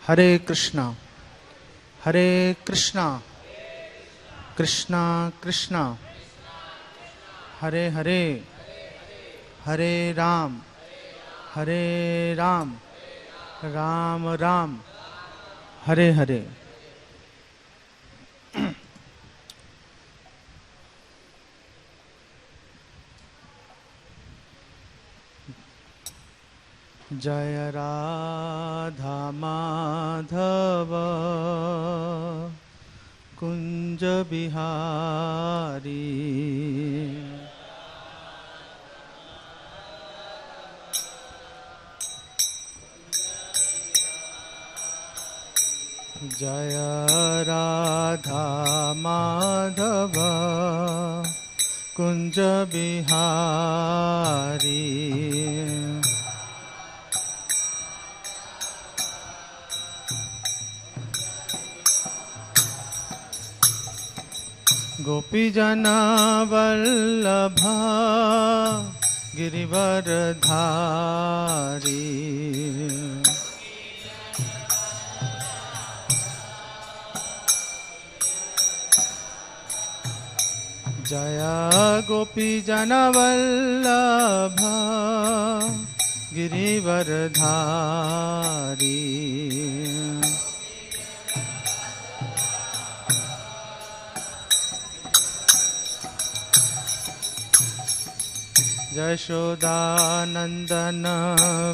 हरे कृष्णा कृष्णा कृष्णा हरे हरे हरे राम राम राम हरे हरे। जय राधा माधव कुंज बिहारी, जय राधा माधव कुंज बिहारी, गोपीजन वल्लभा गिरिवरधारी, जय गोपीजन वल्लभा गिरिवरधारी, यशोदानंदन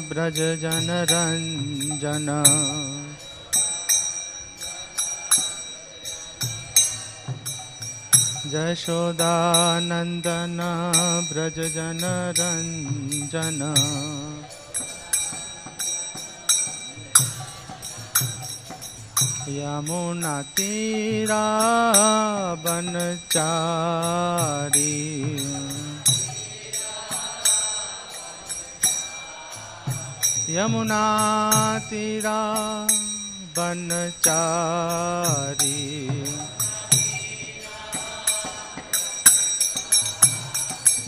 ब्रज जन रंजन, यशोदानंदन ब्रज जन रंजन, यमुना तीरा बनचारी, यमुना तीरा बनचारी,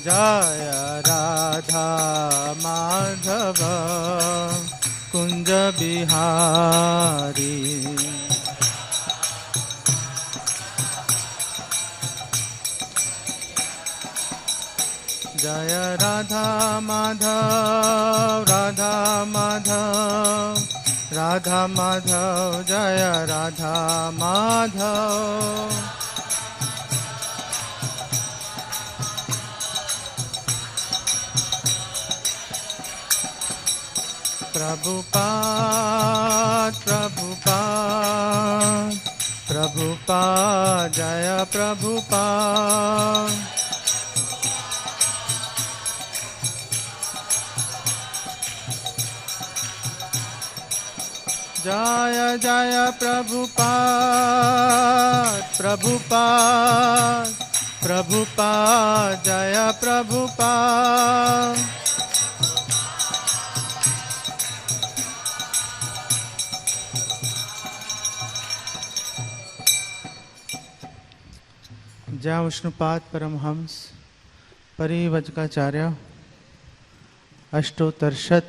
जय राधा माधव कुंज बिहारी, जय राधा माधव राधा माधव राधा माधव, जय राधा माधव, प्रभुपाद प्रभुपाद प्रभुपाद, जय प्रभुपाद, जय जय प्रभुपाद प्रभुपाद प्रभुपाद, जय प्रभुपाद, जय Vishnupad Paramhans परिव्रजकाचार्य अष्टोत्तरशत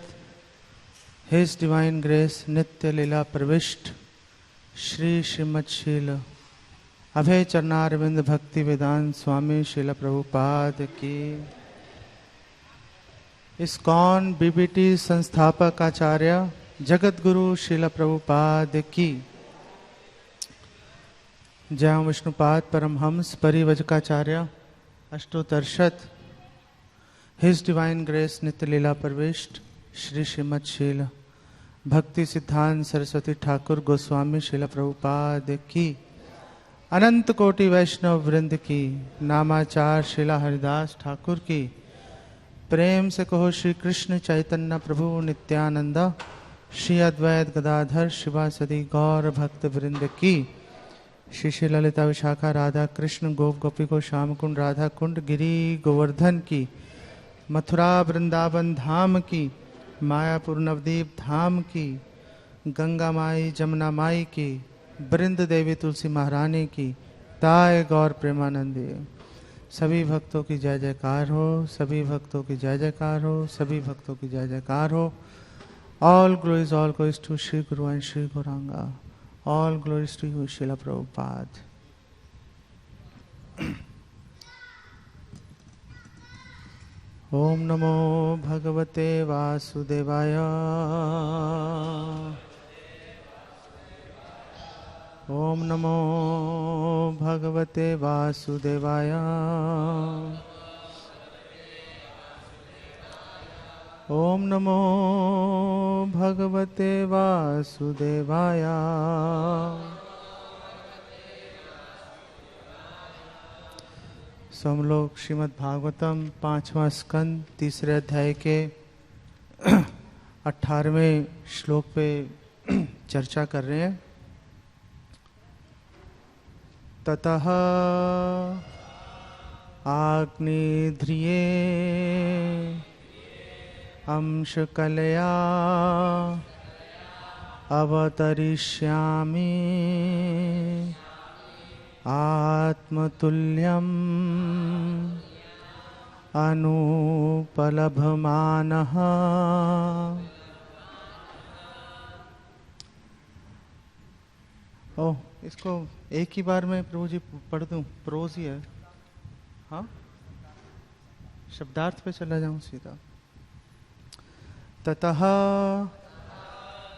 His Divine Grace नित्य लीला प्रविष्ट श्री श्रीमद्शील अभय चरणारविंद भक्ति वेदांत स्वामी श्रील प्रभुपाद की, इस्कॉन बीबीटी संस्थापक आचार्य जगत गुरु श्रील प्रभुपाद की, जय Vishnupad Paramhans परिव्रजकाचार्य अष्टोत्तरशत His Divine Grace नित्य लीला प्रविष्ट श्री श्रीमद्शील भक्ति सिद्धांत सरस्वती ठाकुर गोस्वामी श्रील प्रभुपाद की, अनंत कोटि वैष्णव वृंद की, नामाचार श्रीला हरिदास ठाकुर की, प्रेम से कहो श्री कृष्ण चैतन्य प्रभु नित्यानंद, श्री अद्वैत गदाधर शिवासदि गौर भक्त वृंद की, श्री श्री ललिता विशाखा राधा कृष्ण गोप गोपी को श्याम कुंड राधा कुंड गिरी गोवर्धन की, मथुरा वृंदावन धाम की, मायापुर नवदीप धाम की, गंगा माई जमुना माई की, वृंद देवी तुलसी महारानी की, ताय गौर प्रेमानंदी। सभी भक्तों की जय जयकार हो, सभी भक्तों की जय जयकार हो, सभी भक्तों की जय जयकार हो। All glories to Sri Guru and Sri Gauranga. All glories to you, Srila Prabhupada. Om Namo Bhagavate Vasudevaya. Om Namo Bhagavate Vasudevaya. Om Namo Bhagavate Vasudevaya. सो हम लोग श्रीमद् भागवतम 5वां स्कंद 3रे अध्याय के 18वें श्लोक पे चर्चा कर रहे हैं। ततः आग्नेध्रिये अंशकलया अवतरिष्यामि आत्मतुल्यम् अनुपलभमानः। ओह, इसको एक ही बार में प्रभु जी पढ़ दूं? प्रोज ही है। हाँ, शब्दार्थ पे चला जाऊं सीधा। ततः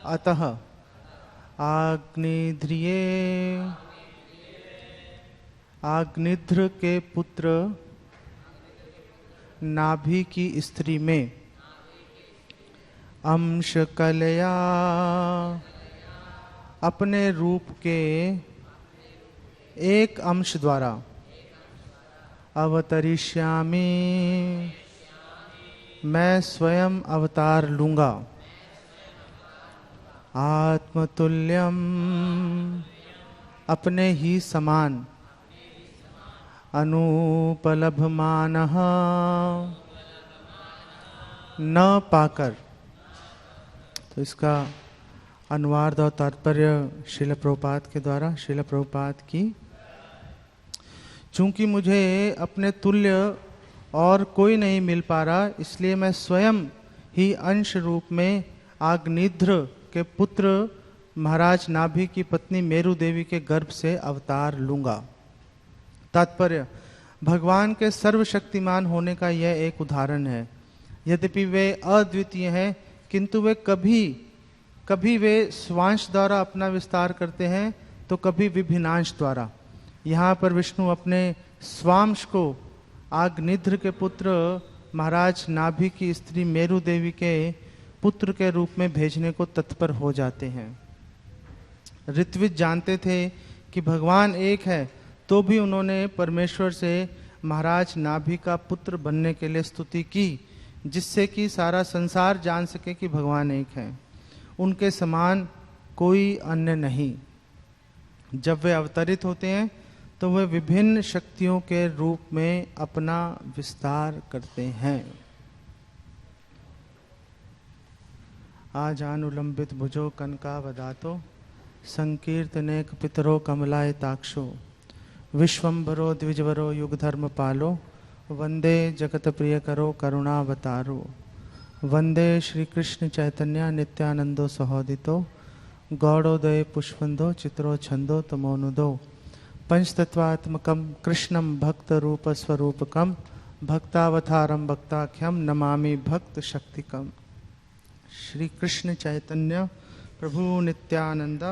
अतः आग्नेध्रिये, आग्निध्र के पुत्र नाभि की स्त्री में, अंशकलया अपने रूप के एक अंश द्वारा, अवतरिष्यामि मैं स्वयं अवतार लूंगा, आत्मतुल्यम अपने ही समान, अनुपलभमानः न पाकर। तो इसका अनुवाद और तात्पर्य श्रील प्रभुपाद के द्वारा, श्रील प्रभुपाद की। चूंकि मुझे अपने तुल्य और कोई नहीं मिल पा रहा, इसलिए मैं स्वयं ही अंश रूप में आग्निध्र के पुत्र महाराज नाभि की पत्नी मेरु देवी के गर्भ से अवतार लूंगा। तात्पर्य, भगवान के सर्वशक्तिमान होने का यह एक उदाहरण है। यद्यपि वे अद्वितीय हैं, किंतु वे कभी वे स्वांश द्वारा अपना विस्तार करते हैं तो कभी विभिन्नांश द्वारा। यहाँ पर विष्णु अपने स्वांश को आग्निध्र के पुत्र महाराज नाभि की स्त्री मेरु देवी के पुत्र के रूप में भेजने को तत्पर हो जाते हैं। ऋत्विज जानते थे कि भगवान एक है, तो भी उन्होंने परमेश्वर से महाराज नाभि का पुत्र बनने के लिए स्तुति की, जिससे कि सारा संसार जान सके कि भगवान एक है, उनके समान कोई अन्य नहीं। जब वे अवतरित होते हैं तो वे विभिन्न शक्तियों के रूप में अपना विस्तार करते हैं। आजानुलंबित भुजो कनकावदातो संकीर्तनेक पितरो कमलायताक्षो विश्वम्भरो द्विजवरो युगधर्म पालो वंदे जगत प्रिय करो करुणावतारो वंदे श्री कृष्ण चैतन्य नित्यानंदो सहोदितो गौड़ोदय पुष्पंदो चित्रो छंदो तमोनुदो पंचतत्वात्मकं कृष्णं भक्त रूप स्वरूपकं भक्तावतारम भक्ताख्यम नमामि भक्त शक्तिकम। श्री कृष्ण चैतन्य प्रभु नित्यानंद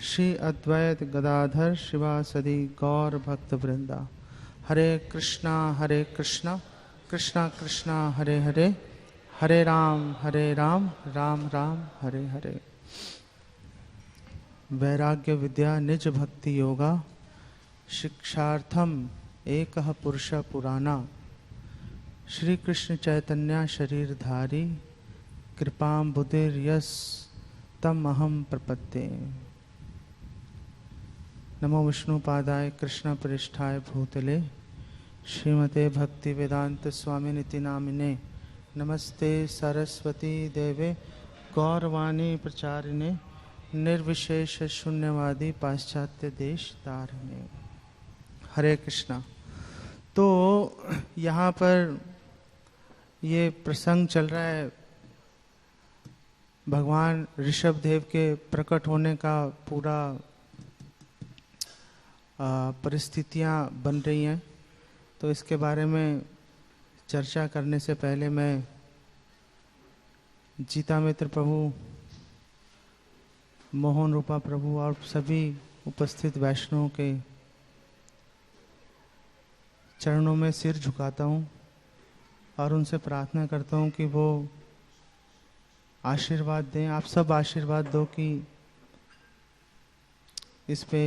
श्री अद्वैत गदाधर शिवासदि गौर भक्त वृंदा। हरे कृष्णा कृष्णा कृष्णा हरे हरे, हरे राम राम राम हरे हरे। वैराग्य विद्या निज भक्ति योगा शिक्षार्थम एकः पुरुष पुराना। श्री कृष्ण चैतन्य शरीरधारी कृपां बुद्धिर्यस तम अहम प्रपत्ते। नमो विष्णुपादाय कृष्ण पृष्ठाय भूतले श्रीमते भक्ति वेदांत स्वामी निति नामिने। नमस्ते सरस्वती देवे गौरवाणी प्रचारिणे निर्विशेष शून्यवादी पाश्चात्य देश तारिणे। हरे कृष्णा। तो यहाँ पर ये प्रसंग चल रहा है भगवान ऋषभ देव के प्रकट होने का पूरा परिस्थितियां बन रही हैं। तो इसके बारे में चर्चा करने से पहले मैं जीता मित्र प्रभु, मोहन रूपा प्रभु और सभी उपस्थित वैष्णवों के चरणों में सिर झुकाता हूँ और उनसे प्रार्थना करता हूँ कि वो आशीर्वाद दें। आप सब आशीर्वाद दो कि इस पे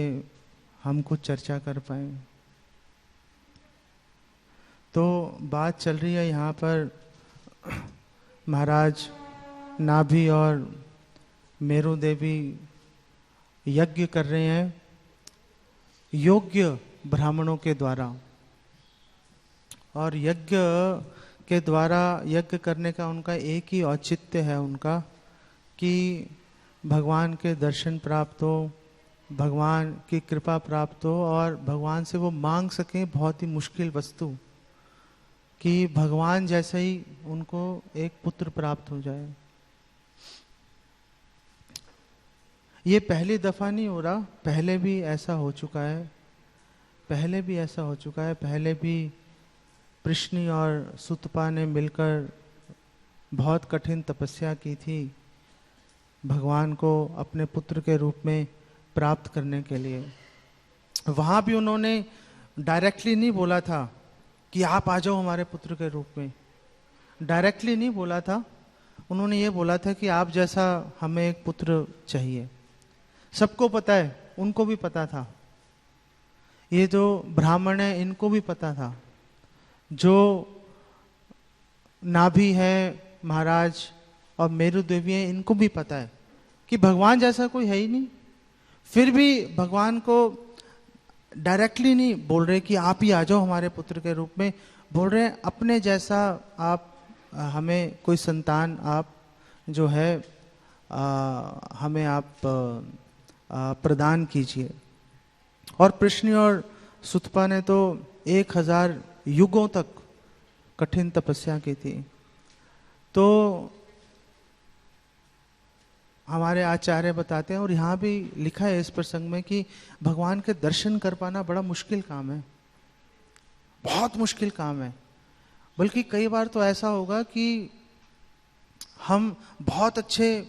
हम कुछ चर्चा कर पाए। तो बात चल रही है यहाँ पर महाराज नाभि और मेरू देवी यज्ञ कर रहे हैं योग्य ब्राह्मणों के द्वारा, और यज्ञ के द्वारा यज्ञ करने का उनका एक ही औचित्य है उनका कि भगवान के दर्शन प्राप्त हो, भगवान की कृपा प्राप्त हो और भगवान से वो मांग सकें बहुत ही मुश्किल वस्तु कि भगवान जैसे ही उनको एक पुत्र प्राप्त हो जाए। ये पहली दफा नहीं हो रहा, पहले भी ऐसा हो चुका है, पहले भी ऐसा हो चुका है। पहले भी प्रश्नि और सुतपा ने मिलकर बहुत कठिन तपस्या की थी भगवान को अपने पुत्र के रूप में प्राप्त करने के लिए। वहाँ भी उन्होंने डायरेक्टली नहीं बोला था कि आप आ जाओ हमारे पुत्र के रूप में, डायरेक्टली नहीं बोला था। उन्होंने ये बोला था कि आप जैसा हमें एक पुत्र चाहिए। सबको पता है, उनको भी पता था, ये जो ब्राह्मण है इनको भी पता था, जो नाभि है महाराज और मेरू देवी है इनको भी पता है कि भगवान जैसा कोई है ही नहीं। फिर भी भगवान को डायरेक्टली नहीं बोल रहे कि आप ही आ जाओ हमारे पुत्र के रूप में, बोल रहे हैं अपने जैसा आप हमें कोई संतान आप जो है हमें आप प्रदान कीजिए। और प्रश्नि और सुतपा ने तो 1000 युगों तक कठिन तपस्या की थी। तो हमारे आचार्य बताते हैं और यहाँ भी लिखा है इस प्रसंग में कि भगवान के दर्शन कर पाना बड़ा मुश्किल काम है, बहुत मुश्किल काम है। बल्कि कई बार तो ऐसा होगा कि हम बहुत अच्छे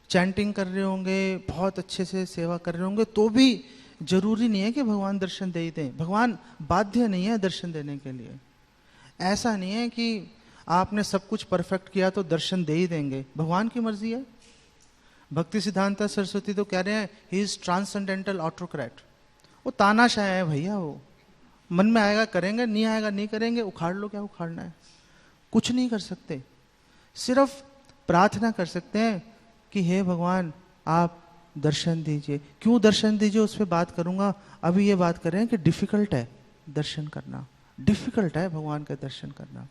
चैंटिंग कर रहे होंगे, बहुत अच्छे से सेवा कर रहे होंगे, तो भी जरूरी नहीं है कि भगवान दर्शन दे ही दें। भगवान बाध्य नहीं है दर्शन देने के लिए। ऐसा नहीं है कि आपने सब कुछ परफेक्ट किया तो दर्शन दे ही देंगे, भगवान की मर्जी है। भक्ति सिद्धांत सरस्वती तो कह रहे हैं ही इज ट्रांसेंडेंटल ऑटोक्रेट। वो तानाशाह है भैया, वो मन में आएगा करेंगे, नहीं आएगा नहीं करेंगे, उखाड़ लो क्या उखाड़ना है, कुछ नहीं कर सकते। सिर्फ प्रार्थना कर सकते हैं कि हे भगवान आप दर्शन दीजिए। क्यों दर्शन दीजिए उस पर बात करूंगा। अभी ये बात करें कि डिफिकल्ट है दर्शन करना, डिफिकल्ट है भगवान का दर्शन करना।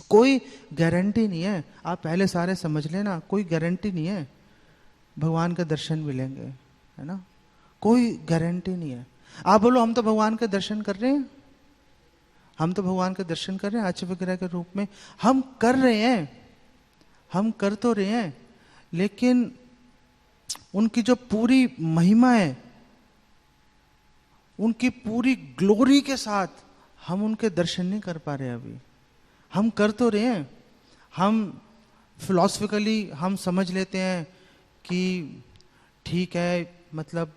कोई गारंटी नहीं है, आप पहले सारे समझ लेना, कोई गारंटी नहीं है भगवान के दर्शन मिलेंगे, है ना, कोई गारंटी नहीं है। आप बोलो हम तो भगवान के दर्शन कर रहे हैं, हम तो भगवान के दर्शन कर रहे हैं आचार्य विग्रह के रूप में, हम कर रहे हैं, हम कर तो रहे हैं, लेकिन उनकी जो पूरी महिमा है, उनकी पूरी ग्लोरी के साथ हम उनके दर्शन नहीं कर पा रहे। अभी हम कर तो रहे हैं, हम फिलॉसफिकली हम समझ लेते हैं कि ठीक है, मतलब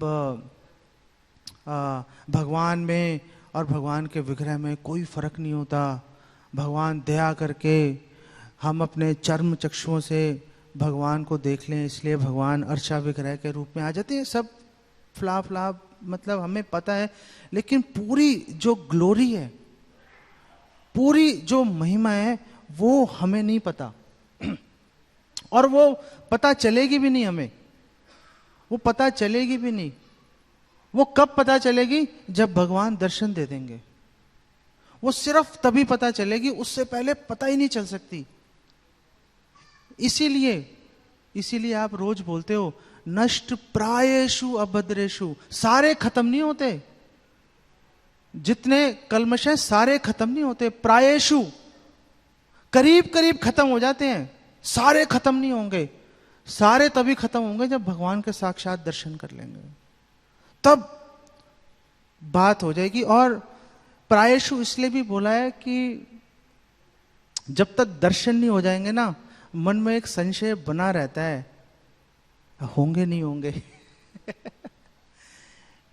भगवान में और भगवान के विग्रह में कोई फर्क नहीं होता। भगवान दया करके हम अपने चर्म चक्षुओं से भगवान को देख लें, इसलिए भगवान अर्चा विग्रह के रूप में आ जाते हैं। सब फला मतलब हमें पता है, लेकिन पूरी जो ग्लोरी है, पूरी जो महिमा है, वो हमें नहीं पता और वो पता चलेगी भी नहीं हमें, वो पता चलेगी भी नहीं। वो कब पता चलेगी? जब भगवान दर्शन दे देंगे। वो सिर्फ तभी पता चलेगी, उससे पहले पता ही नहीं चल सकती। इसीलिए आप रोज बोलते हो नष्ट प्रायेषु अभद्रेषु, सारे खत्म नहीं होते, जितने कल्मश हैं सारे खत्म नहीं होते। प्रायेषु करीब करीब खत्म हो जाते हैं, सारे खत्म नहीं होंगे। सारे तभी खत्म होंगे जब भगवान के साक्षात दर्शन कर लेंगे, तब बात हो जाएगी। और प्रायशु इसलिए भी बोला है कि जब तक दर्शन नहीं हो जाएंगे ना, मन में एक संशय बना रहता है, होंगे नहीं होंगे।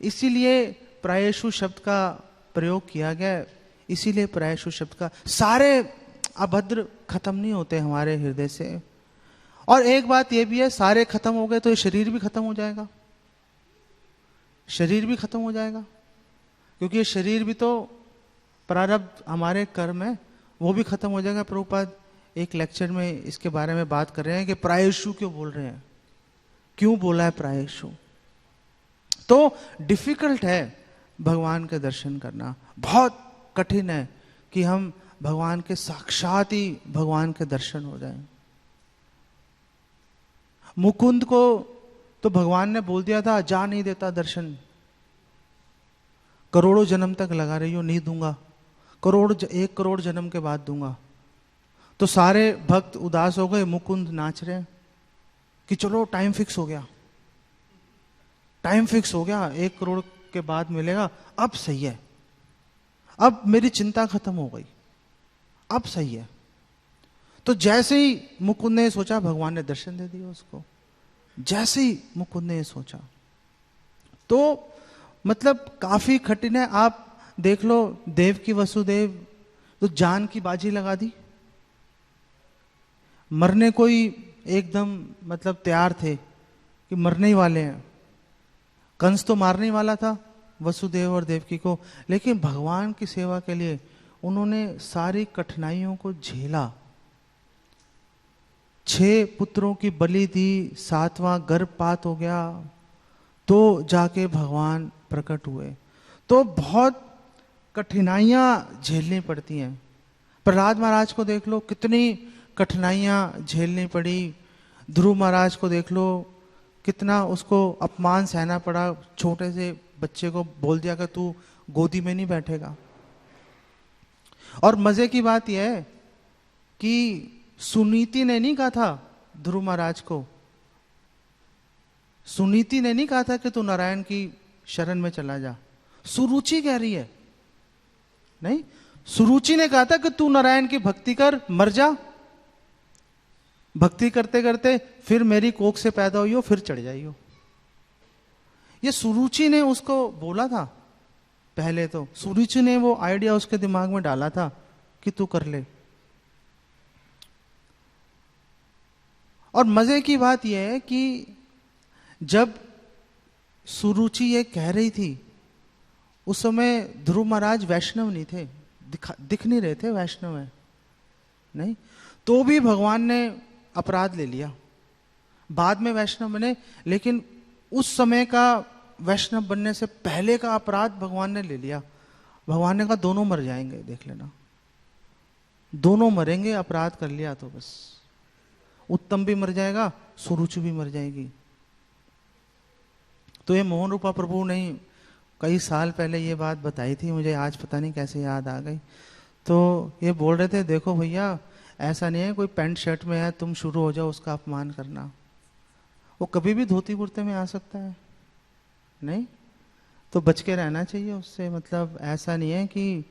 इसीलिए प्रायशु शब्द का प्रयोग किया गया। इसीलिए प्रायशु शब्द का, सारे अभद्र खत्म नहीं होते हमारे हृदय से। और एक बात यह भी है, सारे खत्म हो गए तो ये शरीर भी खत्म हो जाएगा, शरीर भी खत्म हो जाएगा, क्योंकि ये शरीर भी तो प्रारब्ध हमारे कर्म है, वो भी खत्म हो जाएगा। प्रभुपाद एक लेक्चर में इसके बारे में बात कर रहे हैं कि प्रायशु क्यों बोल रहे हैं, क्यों बोला है प्रायशु। तो डिफिकल्ट है भगवान के दर्शन करना, बहुत कठिन है कि हम भगवान के साक्षात ही भगवान के दर्शन हो जाएं। मुकुंद को तो भगवान ने बोल दिया था, जा नहीं देता दर्शन, करोड़ों जन्म तक लगा रही हो, नहीं दूंगा, 1 करोड़ जन्म के बाद दूंगा। तो सारे भक्त उदास हो गए, मुकुंद नाच रहे कि चलो टाइम फिक्स हो गया, टाइम फिक्स हो गया, 1 करोड़ के बाद मिलेगा, अब सही है, अब मेरी चिंता खत्म हो गई, अब सही है। तो जैसे ही मुकुंद ने सोचा, भगवान ने दर्शन दे दिया उसको। जैसे ही मुकुंद ने सोचा, तो मतलब काफी कठिन है। आप देख लो, देव की वसुदेव तो जान की बाजी लगा दी, मरने को ही एकदम मतलब तैयार थे कि मरने ही वाले हैं। कंस तो मारने वाला था वसुदेव और देवकी को, लेकिन भगवान की सेवा के लिए उन्होंने सारी कठिनाइयों को झेला। 6 पुत्रों की बलि दी, 7वां गर्भपात हो गया, तो जाके भगवान प्रकट हुए। तो बहुत कठिनाइयां झेलनी पड़ती हैं। प्रहलाद महाराज को देख लो, कितनी कठिनाइयां झेलनी पड़ी। ध्रुव महाराज को देख लो, कितना उसको अपमान सहना पड़ा। छोटे से बच्चे को बोल दिया कि तू गोदी में नहीं बैठेगा। और मजे की बात यह है कि सुनीति ने नहीं कहा था ध्रुव महाराज को, सुनीति ने नहीं कहा था कि तू नारायण की शरण में चला जा, सुरुचि कह रही है। नहीं, सुरुचि ने कहा था कि तू नारायण की भक्ति कर, मर जा, भक्ति करते करते फिर मेरी कोख से पैदा हुई हो, फिर चढ़ जाइयो। ये सुरुचि ने उसको बोला था। पहले तो सुरुचि ने वो आइडिया उसके दिमाग में डाला था कि तू कर ले। और मजे की बात यह है कि जब सुरुचि ये कह रही थी, उस समय ध्रुव महाराज वैष्णव नहीं थे, दिख नहीं रहे थे वैष्णव है, नहीं, तो भी भगवान ने अपराध ले लिया। बाद में वैष्णव बने, लेकिन उस समय का वैष्णव बनने से पहले का अपराध भगवान ने ले लिया। भगवान ने कहा दोनों मर जाएंगे, देख लेना, दोनों मरेंगे, अपराध कर लिया तो बस। उत्तम भी मर जाएगा, सुरुचि भी मर जाएगी। तो ये मोहन रूपा प्रभु ने कई साल पहले ये बात बताई थी, मुझे आज पता नहीं कैसे याद आ गई। तो ये बोल रहे थे, देखो भैया, ऐसा नहीं है कोई पैंट शर्ट में है तुम शुरू हो जाओ उसका अपमान करना, वो कभी भी धोती कुर्ते में आ सकता है, नहीं, तो बच के रहना चाहिए उससे। मतलब ऐसा नहीं है कि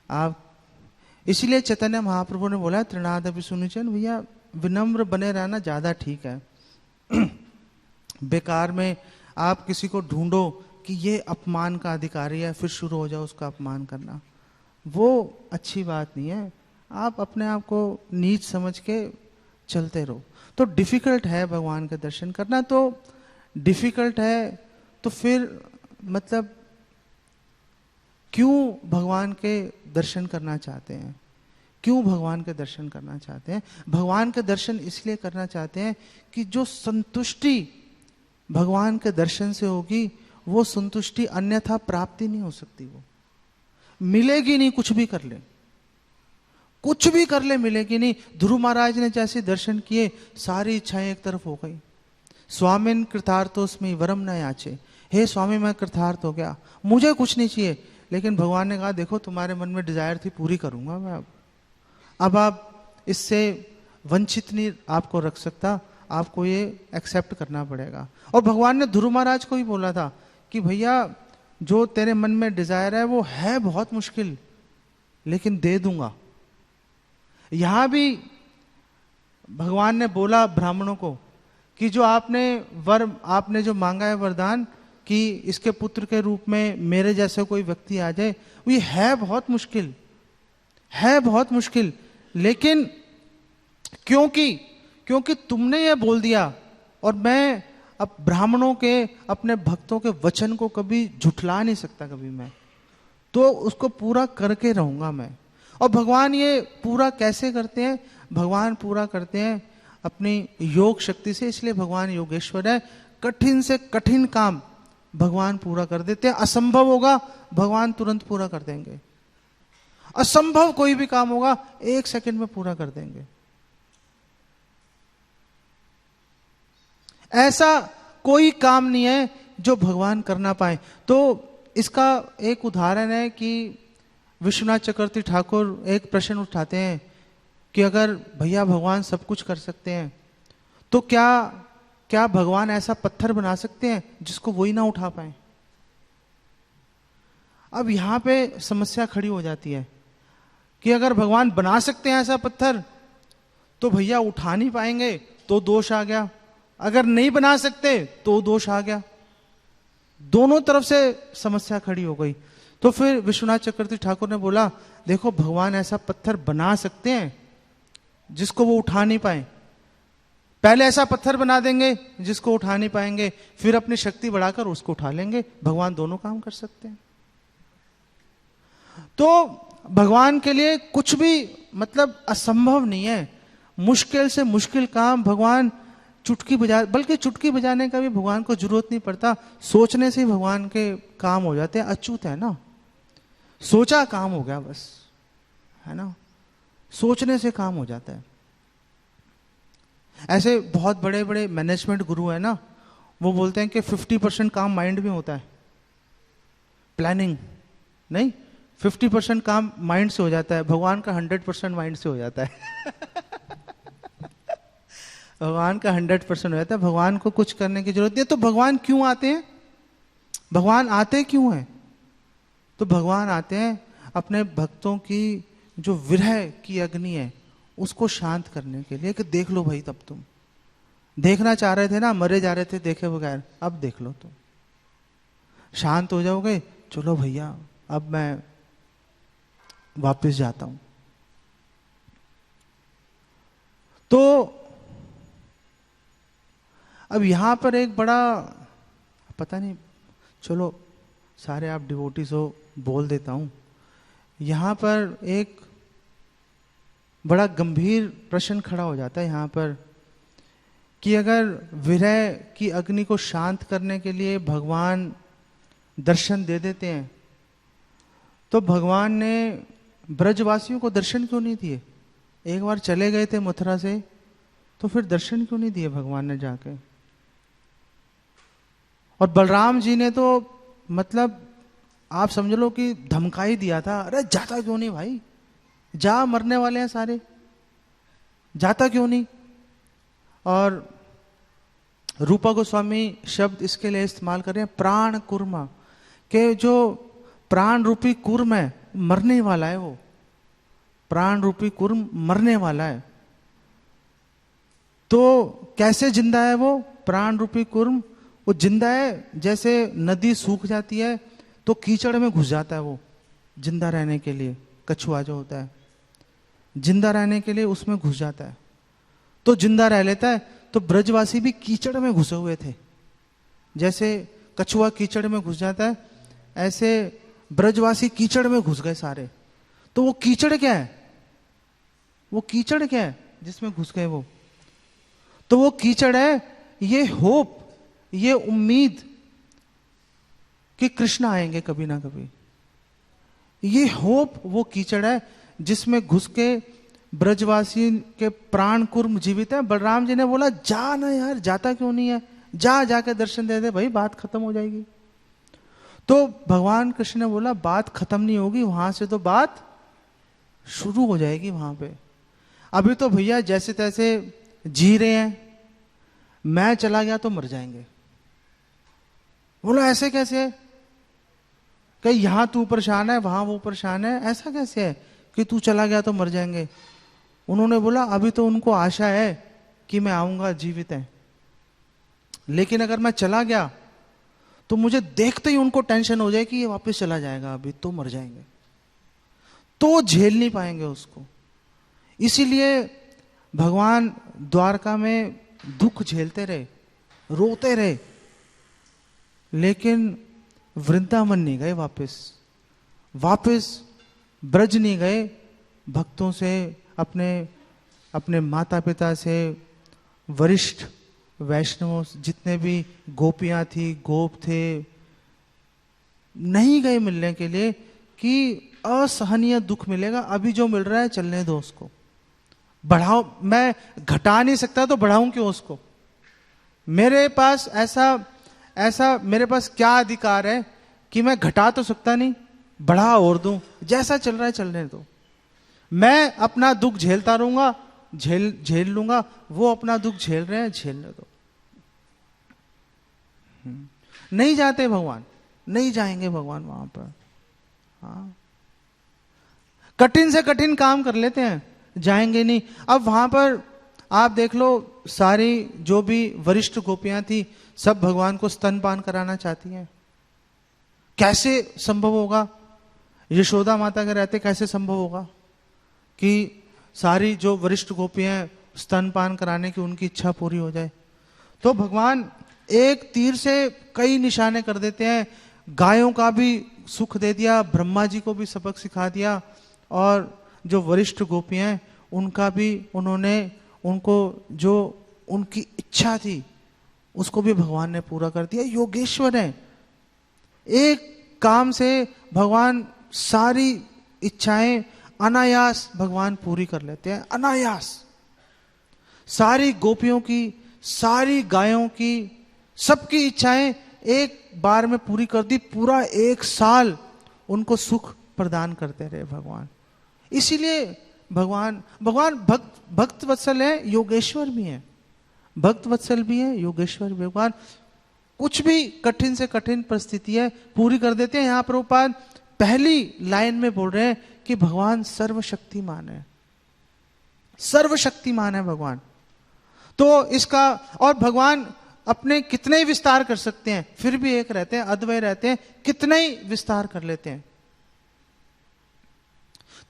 आप, इसलिए चैतन्य महाप्रभु ने बोला त्रिनादपि सुनिचन, भैया विनम्र बने रहना ज्यादा ठीक है। बेकार में आप किसी को ढूंढो कि ये अपमान का अधिकारी है, फिर शुरू हो जाओ उसका अपमान करना, वो अच्छी बात नहीं है। आप अपने आप को नीच समझ के चलते रहो। तो डिफिकल्ट है भगवान के दर्शन करना, तो डिफिकल्ट है तो फिर मतलब क्यों भगवान के दर्शन करना चाहते हैं, क्यों भगवान के दर्शन करना चाहते हैं? भगवान के दर्शन इसलिए करना चाहते हैं कि जो संतुष्टि भगवान के दर्शन से होगी, वो संतुष्टि अन्यथा प्राप्ति नहीं हो सकती, वो मिलेगी नहीं। कुछ भी कर ले, कुछ भी कर ले, मिलेगी नहीं। ध्रुव महाराज ने जैसे दर्शन किए, सारी इच्छाएं एक तरफ हो गई। स्वामिन कृतार्थोस्मि वरम न याचे, हे स्वामी मैं कृतार्थ हो गया, मुझे कुछ नहीं चाहिए। लेकिन भगवान ने कहा देखो तुम्हारे मन में डिजायर थी, पूरी करूंगा मैं। अब आप इससे वंचित नहीं आपको रख सकता, आपको ये एक्सेप्ट करना पड़ेगा। और भगवान ने ध्रुव महाराज को ही बोला था कि भैया जो तेरे मन में डिजायर है वो है बहुत मुश्किल, लेकिन दे दूंगा। यहां भी भगवान ने बोला ब्राह्मणों को कि जो आपने जो मांगा है वरदान कि इसके पुत्र के रूप में मेरे जैसे कोई व्यक्ति आ जाए, वो ये है बहुत मुश्किल, है बहुत मुश्किल, लेकिन क्योंकि तुमने ये बोल दिया, और मैं अब ब्राह्मणों के, अपने भक्तों के वचन को कभी झुठला नहीं सकता कभी मैं, तो उसको पूरा करके रहूंगा मैं। और भगवान ये पूरा कैसे करते हैं? भगवान पूरा करते हैं अपनी योग शक्ति से, इसलिए भगवान योगेश्वर है। कठिन से कठिन काम भगवान पूरा कर देते हैं। असंभव होगा भगवान तुरंत पूरा कर देंगे, असंभव कोई भी काम होगा 1 सेकंड में पूरा कर देंगे। ऐसा कोई काम नहीं है जो भगवान करना पाए। तो इसका एक उदाहरण है कि विश्वनाथ चक्रवर्ती ठाकुर एक प्रश्न उठाते हैं कि अगर भैया भगवान सब कुछ कर सकते हैं तो क्या भगवान ऐसा पत्थर बना सकते हैं जिसको वही ना उठा पाए? अब यहां पे समस्या खड़ी हो जाती है कि अगर भगवान बना सकते हैं ऐसा पत्थर तो भैया उठा नहीं पाएंगे तो दोष आ गया, अगर नहीं बना सकते तो दोष आ गया। दोनों तरफ से समस्या खड़ी हो गई। तो फिर विश्वनाथ चक्रवर्ती ठाकुर ने बोला, देखो भगवान ऐसा पत्थर बना सकते हैं जिसको वो उठा नहीं पाए। पहले ऐसा पत्थर बना देंगे जिसको उठा नहीं पाएंगे, फिर अपनी शक्ति बढ़ाकर उसको उठा लेंगे। भगवान दोनों काम कर सकते हैं। तो भगवान के लिए कुछ भी मतलब असंभव नहीं है। मुश्किल से मुश्किल काम भगवान चुटकी बजा, बल्कि चुटकी बजाने का भी भगवान को जरूरत नहीं पड़ता, सोचने से ही भगवान के काम हो जाते हैं। अच्युत है ना, सोचा काम हो गया बस, है ना, सोचने से काम हो जाता है। ऐसे बहुत बड़े बड़े मैनेजमेंट गुरु है ना, वो बोलते हैं कि 50% काम माइंड में होता है, प्लानिंग नहीं, 50% काम माइंड से हो जाता है। भगवान का 100% माइंड से हो जाता है। भगवान का 100% हो जाता है। भगवान को कुछ करने की जरूरत नहीं है। तो भगवान क्यों आते हैं? भगवान आते क्यों हैं? तो भगवान आते हैं अपने भक्तों की जो विरह की अग्नि है उसको शांत करने के लिए, कि देख लो भाई, तब तुम देखना चाह रहे थे ना, मरे जा रहे थे देखे बगैर, अब देख लो, तुम शांत हो जाओगे, चलो भैया अब मैं वापस जाता हूं। तो अब यहां पर एक बड़ा, पता नहीं, चलो सारे आप डिवोटीज हो, बोल देता हूं, यहां पर एक बड़ा गंभीर प्रश्न खड़ा हो जाता है यहां पर कि अगर विरह की अग्नि को शांत करने के लिए भगवान दर्शन दे देते हैं तो भगवान ने ब्रजवासियों को दर्शन क्यों नहीं दिए? एक बार चले गए थे मथुरा से, तो फिर दर्शन क्यों नहीं दिए भगवान ने जाके? और बलराम जी ने तो मतलब आप समझ लो कि धमका ही दिया था, अरे जाता क्यों नहीं भाई, जा, मरने वाले हैं सारे, जाता क्यों नहीं? और रूपा गोस्वामी शब्द इसके लिए इस्तेमाल कर रहे हैं, प्राण कुर्मा, के जो प्राण रूपी कुर्म है मरने वाला है, वो प्राण रूपी कुर्म मरने वाला है। तो कैसे जिंदा है वो प्राण रूपी कुर्म? वो जिंदा है जैसे नदी सूख जाती है तो कीचड़ में घुस जाता है वो जिंदा रहने के लिए। कछुआ जो होता है जिंदा रहने के लिए उसमें घुस जाता है तो जिंदा रह लेता है। तो ब्रजवासी भी कीचड़ में घुसे हुए थे, जैसे कछुआ कीचड़ में घुस जाता है ऐसे ब्रजवासी कीचड़ में घुस गए सारे। तो वो कीचड़ क्या है? वो कीचड़ क्या है जिसमें घुस गए वो? तो वो कीचड़ है ये होप, ये उम्मीद कि कृष्ण आएंगे कभी ना कभी। ये होप वो कीचड़ है जिसमें घुस के ब्रजवासी के प्राण कुर्म जीवित है। बलराम जी ने बोला, जा ना यार, जाता क्यों नहीं है, जा, जाके दर्शन दे दे भाई, बात खत्म हो जाएगी। तो भगवान कृष्ण ने बोला, बात खत्म नहीं होगी, वहां से तो बात शुरू हो जाएगी। वहां पे अभी तो भैया जैसे तैसे जी रहे हैं, मैं चला गया तो मर जाएंगे। बोला ऐसे कैसे है? कि यहां तू परेशान है, वहां वो परेशान है, ऐसा कैसे है कि तू चला गया तो मर जाएंगे? उन्होंने बोला अभी तो उनको आशा है कि मैं आऊंगा, जीवित है, लेकिन अगर मैं चला गया तो मुझे देखते ही उनको टेंशन हो जाए कि ये वापस चला जाएगा, अभी तो मर जाएंगे, तो झेल नहीं पाएंगे उसको। इसीलिए भगवान द्वारका में दुख झेलते रहे, रोते रहे, लेकिन वृंदावन नहीं गए, वापस ब्रज नहीं गए, भक्तों से, अपने माता पिता से, वरिष्ठ वैष्णवों, जितने भी गोपियां थी, गोप थे, नहीं गए मिलने के लिए कि असहनीय दुख मिलेगा, अभी जो मिल रहा है चलने दो उसको, बढ़ाओ, मैं घटा नहीं सकता तो बढ़ाऊं क्यों उसको? मेरे पास ऐसा मेरे पास क्या अधिकार है कि मैं घटा तो सकता नहीं, बढ़ा और दूं, जैसा चल रहा है चलने दो, मैं अपना दुख झेलता रहूंगा, झेल लूंगा, वो अपना दुख झेल रहे हैं, झेलने दो। नहीं जाते भगवान, नहीं जाएंगे भगवान वहां पर। हाँ, कठिन से कठिन काम कर लेते हैं, जाएंगे नहीं। अब वहां पर आप देख लो, सारी जो भी वरिष्ठ गोपियां थी सब भगवान को स्तनपान कराना चाहती हैं। कैसे संभव होगा? यशोदा माता के रहते कैसे संभव होगा कि सारी जो वरिष्ठ गोपियां स्तनपान कराने की उनकी इच्छा पूरी हो जाए? तो भगवान एक तीर से कई निशाने कर देते हैं। गायों का भी सुख दे दिया, ब्रह्मा जी को भी सबक सिखा दिया, और जो वरिष्ठ गोपियां हैं उनका भी उन्होंने, उनको जो उनकी इच्छा थी उसको भी भगवान ने पूरा कर दिया। योगेश्वर है, एक काम से भगवान सारी इच्छाएं अनायास भगवान पूरी कर लेते हैं, अनायास। सारी गोपियों की, सारी गायों की, सबकी इच्छाएं एक बार में पूरी कर दी, पूरा 1 साल उनको सुख प्रदान करते रहे भगवान। इसीलिए भगवान भक्त वत्सल है, योगेश्वर भी है, भक्त वत्सल भी है, योगेश्वर भी। भगवान कुछ भी कठिन से कठिन परिस्थिति है पूरी कर देते हैं। यहां प्रभुपाद पहली लाइन में बोल रहे हैं कि भगवान सर्वशक्तिमान है, सर्वशक्तिमान है भगवान। तो इसका, और भगवान अपने कितने ही विस्तार कर सकते हैं, फिर भी एक रहते हैं, अद्वय रहते हैं, कितने ही विस्तार कर लेते हैं।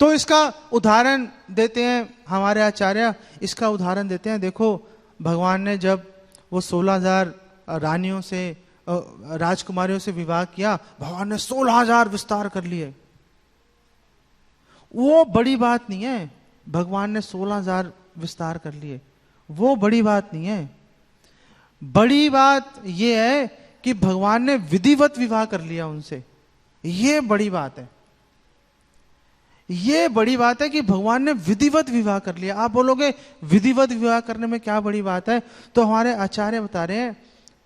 तो इसका उदाहरण देते हैं हमारे आचार्य, इसका उदाहरण देते हैं। देखो, भगवान ने जब वो 16,000 रानियों से, राजकुमारियों से विवाह किया, भगवान ने 16,000 विस्तार कर लिए। वो बड़ी बात नहीं है, भगवान ने 16,000 विस्तार कर लिए, वो बड़ी बात नहीं है। बड़ी बात यह है कि भगवान ने विधिवत विवाह कर लिया उनसे, ये बड़ी बात है। ये बड़ी बात है कि भगवान ने विधिवत विवाह कर लिया। आप बोलोगे विधिवत विवाह करने में क्या बड़ी बात है? तो हमारे आचार्य बता रहे हैं,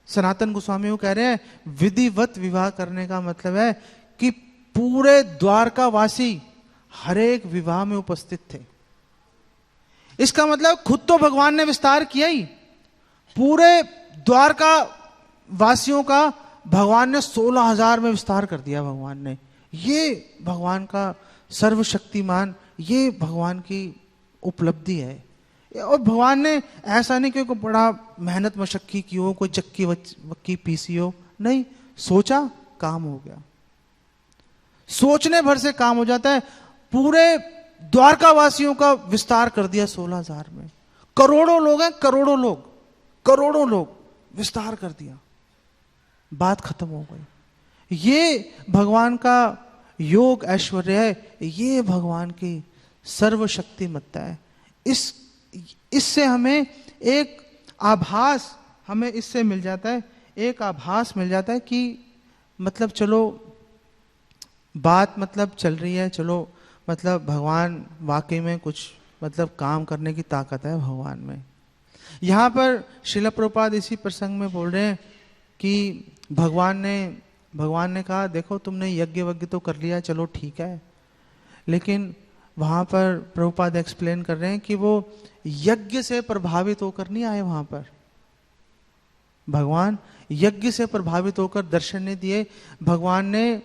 सनातन गोस्वामी वो कह रहे हैं, विधिवत विवाह करने का मतलब है कि पूरे द्वारकावासी हर एक विवाह में उपस्थित थे। इसका मतलब खुद तो भगवान ने विस्तार किया ही, पूरे द्वारका वासियों का भगवान ने 16,000 में विस्तार कर दिया भगवान ने। ये भगवान का सर्वशक्तिमान, ये भगवान की उपलब्धि है। और भगवान ने ऐसा नहीं कि कोई बड़ा मेहनत मशक्की की हो, कोई चक्की वक्की पीसी हो, नहीं, सोचा काम हो गया। सोचने भर से काम हो जाता है। पूरे द्वारकावासियों का विस्तार कर दिया 16,000 में। करोड़ों लोग हैं, करोड़ों लोग विस्तार कर दिया, बात खत्म हो गई। ये भगवान का योग ऐश्वर्य है, ये भगवान की सर्वशक्तिमत्ता है। इससे हमें एक आभास, हमें इससे मिल जाता है, एक आभास मिल जाता है कि मतलब चलो बात मतलब चल रही है, चलो मतलब भगवान वाकई में कुछ मतलब काम करने की ताकत है भगवान में। यहाँ पर श्रील प्रभुपाद इसी प्रसंग में बोल रहे हैं कि भगवान ने कहा, देखो तुमने यज्ञ वज्ञ तो कर लिया, चलो ठीक है, लेकिन वहाँ पर प्रभुपाद एक्सप्लेन कर रहे हैं कि वो यज्ञ से प्रभावित होकर नहीं आए वहाँ पर। भगवान यज्ञ से प्रभावित होकर दर्शन नहीं दिए। भगवान ने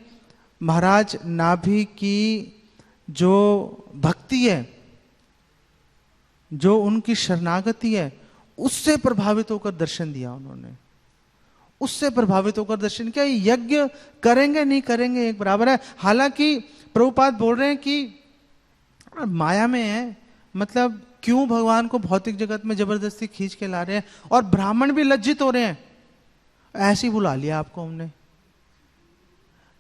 महाराज नाभि की जो भक्ति है, जो उनकी शरणागति है, उससे प्रभावित होकर दर्शन दिया उन्होंने, उससे प्रभावित होकर दर्शन किया। यज्ञ करेंगे नहीं करेंगे एक बराबर है। हालांकि प्रभुपाद बोल रहे हैं कि माया में है, मतलब क्यों भगवान को भौतिक जगत में जबरदस्ती खींच के ला रहे हैं, और ब्राह्मण भी लज्जित हो रहे हैं, ऐसे ही बुला लिया आपको हमने।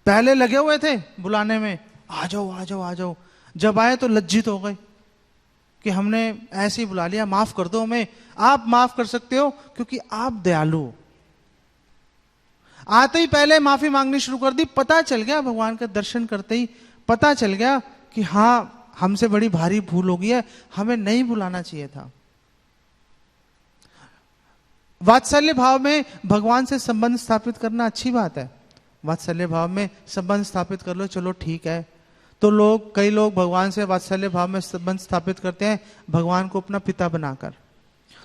पहले लगे हुए थे बुलाने में, आ जाओ आ जाओ आ जाओ, जब आए तो लज्जित हो गए कि हमने ऐसे ही बुला लिया, माफ कर दो हमें। आप माफ कर सकते हो क्योंकि आप दयालु हो। आते ही पहले माफी मांगनी शुरू कर दी। पता चल गया भगवान का दर्शन करते ही पता चल गया कि हाँ, हमसे बड़ी भारी भूल हो गई है, हमें नहीं बुलाना चाहिए था। वात्सल्य भाव में भगवान से संबंध स्थापित करना अच्छी बात है। वात्सल्य भाव में संबंध स्थापित कर लो, चलो ठीक है। तो कई लोग भगवान से वात्सल्य भाव में संबंध स्थापित करते हैं भगवान को अपना पिता बनाकर।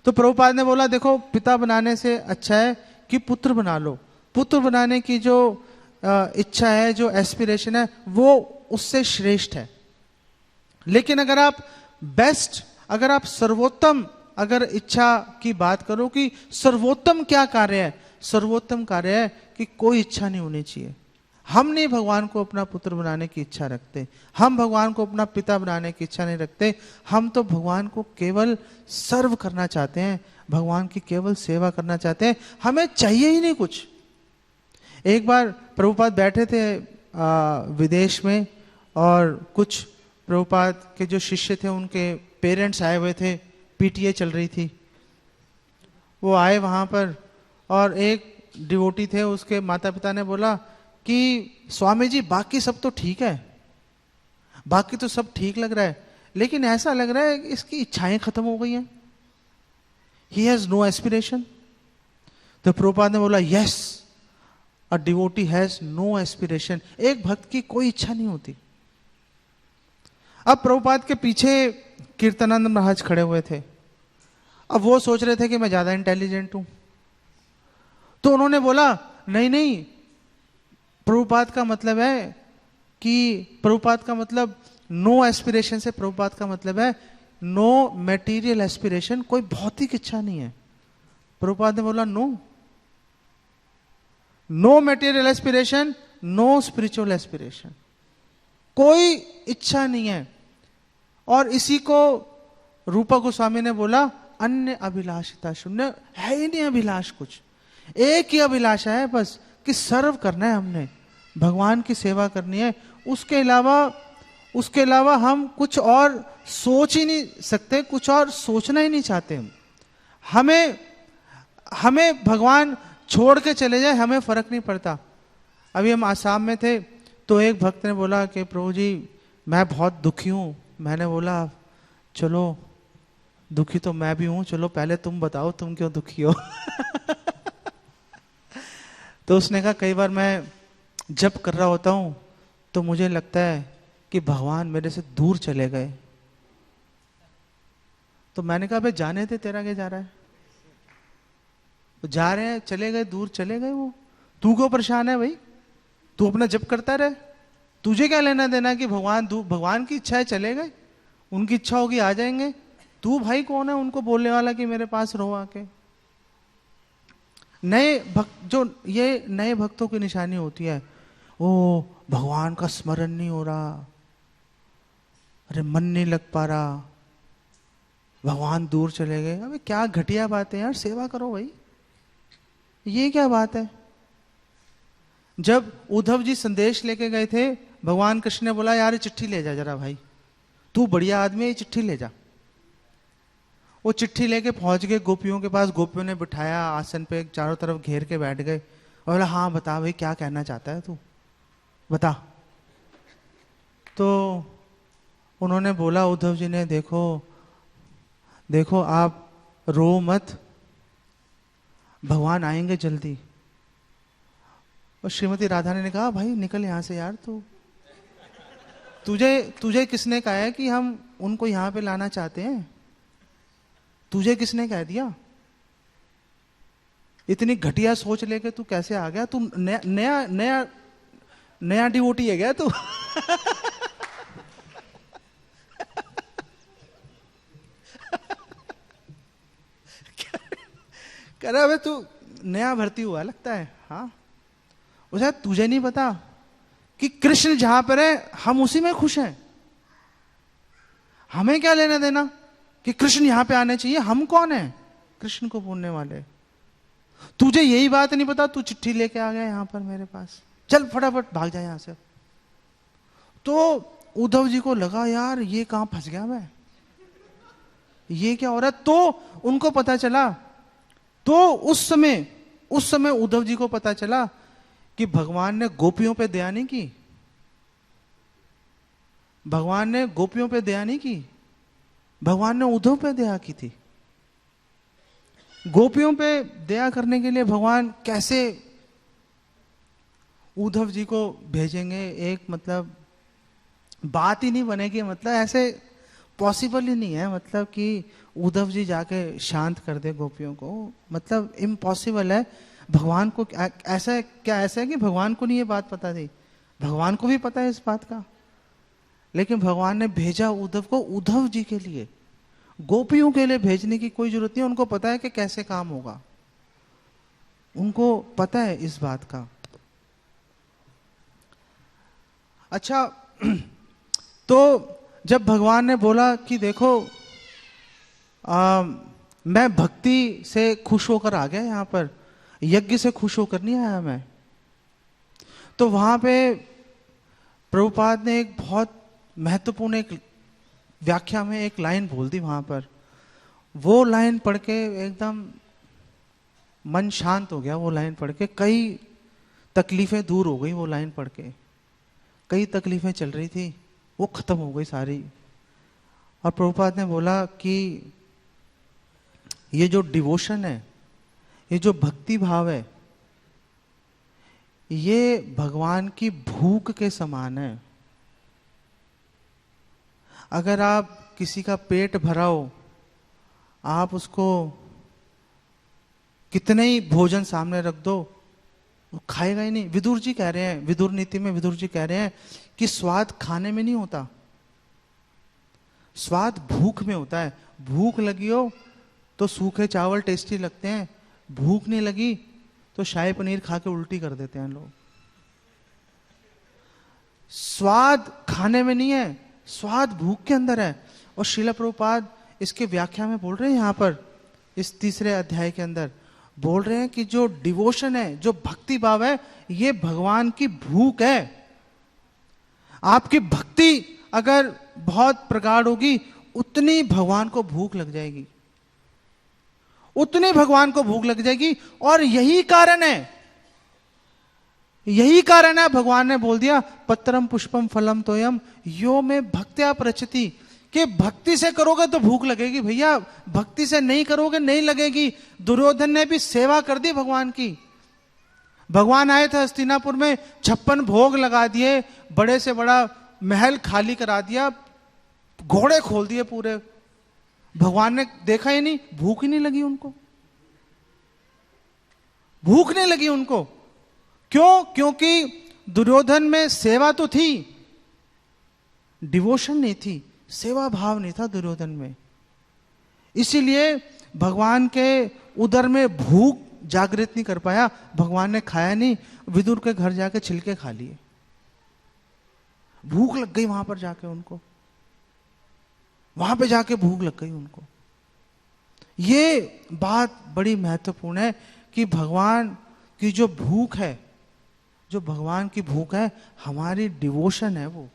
तो प्रभुपाद ने बोला देखो, पिता बनाने से अच्छा है कि पुत्र बना लो। पुत्र बनाने की जो इच्छा है, जो एस्पिरेशन है, वो उससे श्रेष्ठ है। लेकिन अगर आप अगर आप सर्वोत्तम अगर इच्छा की बात करो कि सर्वोत्तम क्या कार्य है, सर्वोत्तम कार्य है कि कोई इच्छा नहीं होनी चाहिए। हम नहीं भगवान को अपना पुत्र बनाने की इच्छा रखते, हम भगवान को अपना पिता बनाने की इच्छा नहीं रखते। हम तो भगवान को केवल सर्व करना चाहते हैं, भगवान की केवल सेवा करना चाहते हैं, हमें चाहिए ही नहीं कुछ। एक बार प्रभुपाद बैठे थे विदेश में, और कुछ प्रभुपाद के जो शिष्य थे उनके पेरेंट्स आए हुए थे, पीटीए चल रही थी। वो आए वहां पर, और एक डिवोटी थे, उसके माता पिता ने बोला कि स्वामी जी बाकी सब तो ठीक है, बाकी तो सब ठीक लग रहा है, लेकिन ऐसा लग रहा है इसकी इच्छाएं खत्म हो गई हैं, ही हैज नो एस्पिरेशन। तो प्रभुपाद ने बोला yes, a devotee has no aspiration. एक भक्त की कोई इच्छा नहीं होती। अब प्रभुपाद के पीछे कीर्तनानंद महाराज खड़े हुए थे। अब वो सोच रहे थे कि मैं ज्यादा इंटेलिजेंट हूं, तो उन्होंने बोला नहीं नहीं, प्रभुपाद का मतलब है कि प्रभुपाद का मतलब नो एस्पिरेशन से प्रभुपाद का मतलब है नो मैटीरियल एस्पिरेशन, कोई भौतिक इच्छा नहीं है। प्रभुपाद ने बोला no material aspiration, no spiritual aspiration, कोई इच्छा नहीं है। और इसी को रूपा गोस्वामी ने बोला अन्य अभिलाषिता शून्य, है ही नहीं अभिलाष कुछ। एक ही अभिलाषा है बस कि सर्व करना है, हमने भगवान की सेवा करनी है। उसके अलावा हम कुछ और सोच ही नहीं सकते, कुछ और सोचना ही नहीं चाहते। हमें भगवान छोड़ के चले जाए, हमें फर्क नहीं पड़ता। अभी हम आसाम में थे, तो एक भक्त ने बोला कि प्रभु जी मैं बहुत दुखी हूं। मैंने बोला चलो दुखी तो मैं भी हूं, चलो पहले तुम बताओ तुम क्यों दुखी हो। तो उसने कहा कई बार मैं जप कर रहा होता हूं तो मुझे लगता है कि भगवान मेरे से दूर चले गए। तो मैंने कहा भाई जाने थे, तेरा क्या जा रहा है, तो जा रहे हैं, चले गए, दूर चले गए, वो तू क्यों परेशान है भाई, तू अपना जप करता रहे, तुझे क्या लेना देना कि भगवान की इच्छा है चले गए, उनकी इच्छा होगी आ जाएंगे, तू भाई कौन है उनको बोलने वाला कि मेरे पास रहो आके। ये नए भक्तों की निशानी होती है, ओ भगवान का स्मरण नहीं हो रहा, अरे मन नहीं लग पा रहा, भगवान दूर चले गए। अबे क्या घटिया बात है यार, सेवा करो भाई, ये क्या बात है। जब उद्धव जी संदेश लेके गए थे, भगवान कृष्ण ने बोला यार ये चिट्ठी ले जा जरा भाई, तू बढ़िया आदमी है, ये चिट्ठी ले जा। वो चिट्ठी लेके पहुंच गए गोपियों के पास, गोपियों ने बिठाया आसन पे, चारों तरफ घेर के बैठ गए और बोला हाँ बता भाई क्या कहना चाहता है तू, बता। तो उन्होंने बोला, उद्धव जी ने, देखो आप रो मत, भगवान आएंगे जल्दी। और श्रीमती राधा ने कहा भाई निकल यहां से यार, तुझे किसने कहा है कि हम उनको यहां पे लाना चाहते हैं, तुझे किसने कह दिया। इतनी घटिया सोच लेके तू कैसे आ गया? तू नया नया नया नया डिवोटी है क्या तू? कह रहा है तू नया भर्ती हुआ लगता है। हाँ, उसे तुझे नहीं पता कि कृष्ण जहां पर है हम उसी में खुश हैं। हमें क्या लेना देना कि कृष्ण यहां पे आने चाहिए? हम कौन है कृष्ण को बोलने वाले? तुझे यही बात नहीं पता, तू चिट्ठी लेके आ गया यहां पर मेरे पास, चल फटाफट भाग जा यहां से। तो उद्धव जी को लगा यार ये कहां फंस गया मैं, ये क्या हो रहा है? तो उनको पता चला, तो उस समय उद्धव जी को पता चला कि भगवान ने गोपियों पे दया नहीं की। भगवान ने गोपियों पे दया नहीं की, भगवान ने उद्धव पे दया की थी। गोपियों पे दया करने के लिए भगवान कैसे उद्धव जी को भेजेंगे? एक मतलब बात ही नहीं बनेगी, मतलब ऐसे पॉसिबल ही नहीं है, मतलब कि उद्धव जी जाके शांत कर दे गोपियों को, मतलब इम्पॉसिबल है। भगवान को ऐसा है कि भगवान को नहीं ये बात पता थी? भगवान को भी पता है इस बात का, लेकिन भगवान ने भेजा उद्धव को उद्धव जी के लिए। गोपियों के लिए भेजने की कोई जरूरत नहीं, उनको पता है कि कैसे काम होगा, उनको पता है इस बात का। अच्छा, तो जब भगवान ने बोला कि देखो मैं भक्ति से खुश होकर आ गया यहाँ पर, यज्ञ से खुश होकर नहीं आया मैं, तो वहां पे प्रभुपाद ने एक बहुत महत्वपूर्ण एक व्याख्या में एक लाइन बोल दी वहां पर। वो लाइन पढ़ के एकदम मन शांत हो गया। वो लाइन पढ़ के कई तकलीफें दूर हो गई। वो लाइन पढ़ के कई तकलीफें चल रही थी वो खत्म हो गई सारी। और प्रभुपाद ने बोला कि ये जो डिवोशन है, ये जो भक्ति भाव है, ये भगवान की भूख के समान है। अगर आप किसी का पेट भरा हो, आप उसको कितने ही भोजन सामने रख दो वो खाएगा ही नहीं। विदुर जी कह रहे हैं, विदुर नीति में विदुर जी कह रहे हैं कि स्वाद खाने में नहीं होता, स्वाद भूख में होता है। भूख लगी हो तो सूखे चावल टेस्टी लगते हैं, भूख नहीं लगी तो शाही पनीर खा के उल्टी कर देते हैं लोग। स्वाद खाने में नहीं है, स्वाद भूख के अंदर है। और श्रील प्रभुपाद इसके व्याख्या में बोल रहे हैं, यहां पर इस तीसरे अध्याय के अंदर बोल रहे हैं कि जो डिवोशन है, जो भक्ति भाव है, ये भगवान की भूख है। आपकी भक्ति अगर बहुत प्रगाढ़ होगी, उतनी भगवान को भूख लग जाएगी, उतनी भगवान को भूख लग जाएगी। और यही कारण है, यही कारण है भगवान ने बोल दिया पत्रम पुष्पम फलम तोयम यो में भक्त्या प्रचति, कि भक्ति से करोगे तो भूख लगेगी भैया, भक्ति से नहीं करोगे नहीं लगेगी। दुर्योधन ने भी सेवा कर दी भगवान की। भगवान आए थे हस्तिनापुर में, 56 भोग लगा दिए, बड़े से बड़ा महल खाली करा दिया, घोड़े खोल दिए पूरे। भगवान ने देखा ही नहीं, भूख ही नहीं लगी उनको, भूख नहीं लगी उनको। क्यों? क्योंकि दुर्योधन में सेवा तो थी, डिवोशन नहीं थी, सेवा भाव नहीं था दुर्योधन में। इसीलिए भगवान के उदर में भूख जागृत नहीं कर पाया, भगवान ने खाया नहीं, विदुर के घर जाके छिलके खा लिए। भूख लग गई वहां पर जाके उनको, वहां पे जाके भूख लग गई उनको। ये बात बड़ी महत्वपूर्ण है कि भगवान की जो भूख है, जो भगवान की भूख है, हमारी डिवोशन है, वो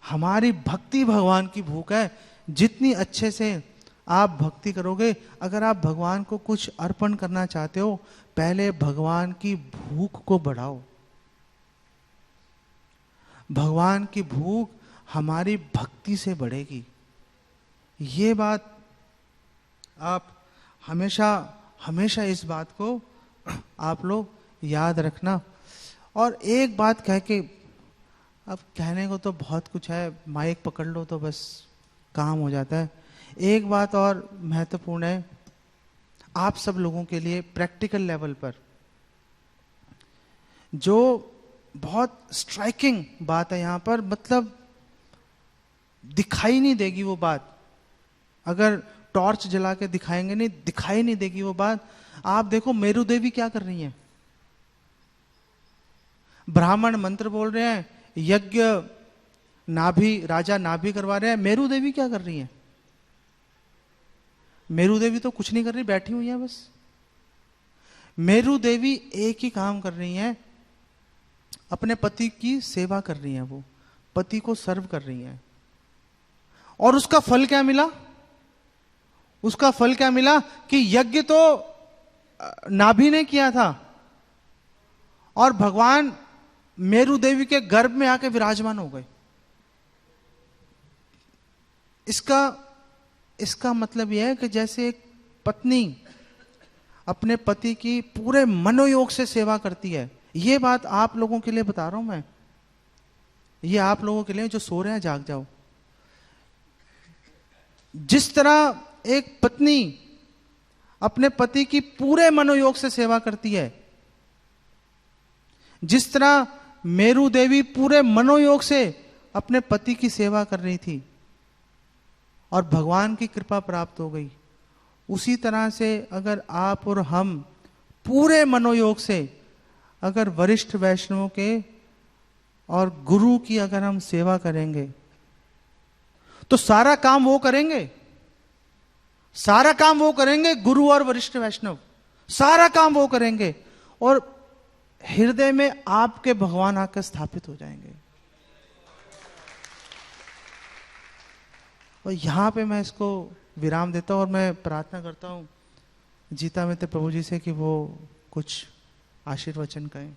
हमारी भक्ति भगवान की भूख है। जितनी अच्छे से आप भक्ति करोगे, अगर आप भगवान को कुछ अर्पण करना चाहते हो, पहले भगवान की भूख को बढ़ाओ। भगवान की भूख हमारी भक्ति से बढ़ेगी। ये बात आप हमेशा हमेशा इस बात को आप लोग याद रखना। और एक बात कह के, अब कहने को तो बहुत कुछ है, माइक पकड़ लो तो बस काम हो जाता है। एक बात और महत्वपूर्ण है, आप सब लोगों के लिए प्रैक्टिकल लेवल पर जो बहुत स्ट्राइकिंग बात है यहाँ पर, मतलब दिखाई नहीं देगी वो बात, अगर टॉर्च जला के दिखाएंगे नहीं, दिखाई नहीं देगी वो बात। आप देखो मेरू देवी क्या कर रही हैं, ब्राह्मण मंत्र बोल रहे हैं, यज्ञ नाभि, राजा नाभि करवा रहे हैं, मेरू देवी क्या कर रही हैं? मेरू देवी तो कुछ नहीं कर रही, बैठी हुई है बस। मेरू देवी एक ही काम कर रही हैं, अपने पति की सेवा कर रही हैं, वो पति को सर्व कर रही हैं। और उसका फल क्या मिला? उसका फल क्या मिला कि यज्ञ तो नाभि ने किया था और भगवान मेरू देवी के गर्भ में आके विराजमान हो गए। इसका मतलब यह है कि जैसे एक पत्नी अपने पति की पूरे मनोयोग से सेवा करती है, ये बात आप लोगों के लिए बता रहा हूं मैं, ये आप लोगों के लिए जो सो रहे हैं जाग जाओ। जिस तरह एक पत्नी अपने पति की पूरे मनोयोग से सेवा करती है, जिस तरह मेरू देवी पूरे मनोयोग से अपने पति की सेवा कर रही थी और भगवान की कृपा प्राप्त हो गई, उसी तरह से अगर आप और हम पूरे मनोयोग से अगर वरिष्ठ वैष्णवों के और गुरु की अगर हम सेवा करेंगे तो सारा काम वो करेंगे, सारा काम वो करेंगे, गुरु और वरिष्ठ वैष्णव सारा काम वो करेंगे और हृदय में आपके भगवान आकर स्थापित हो जाएंगे। और यहां पे मैं इसको विराम देता हूं और मैं प्रार्थना करता हूं जीता मित्र प्रभु जी से कि वो कुछ आशीर्वचन कहें।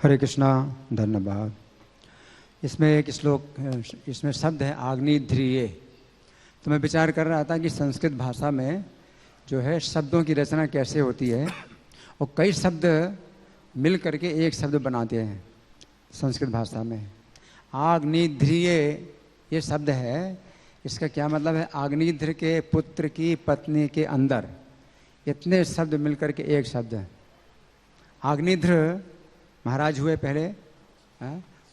हरे कृष्णा, धन्यवाद। इसमें एक श्लोक, इसमें शब्द है आग्निध्रिये। तो मैं विचार कर रहा था कि संस्कृत भाषा में जो है शब्दों की रचना कैसे होती है और कई शब्द मिल करके एक शब्द बनाते हैं संस्कृत भाषा में। आग्निध्रिये ये शब्द है, इसका क्या मतलब है? आग्निध्र के पुत्र की पत्नी के अंदर, इतने शब्द मिलकर के एक शब्द है। आग्निध्र महाराज हुए पहले,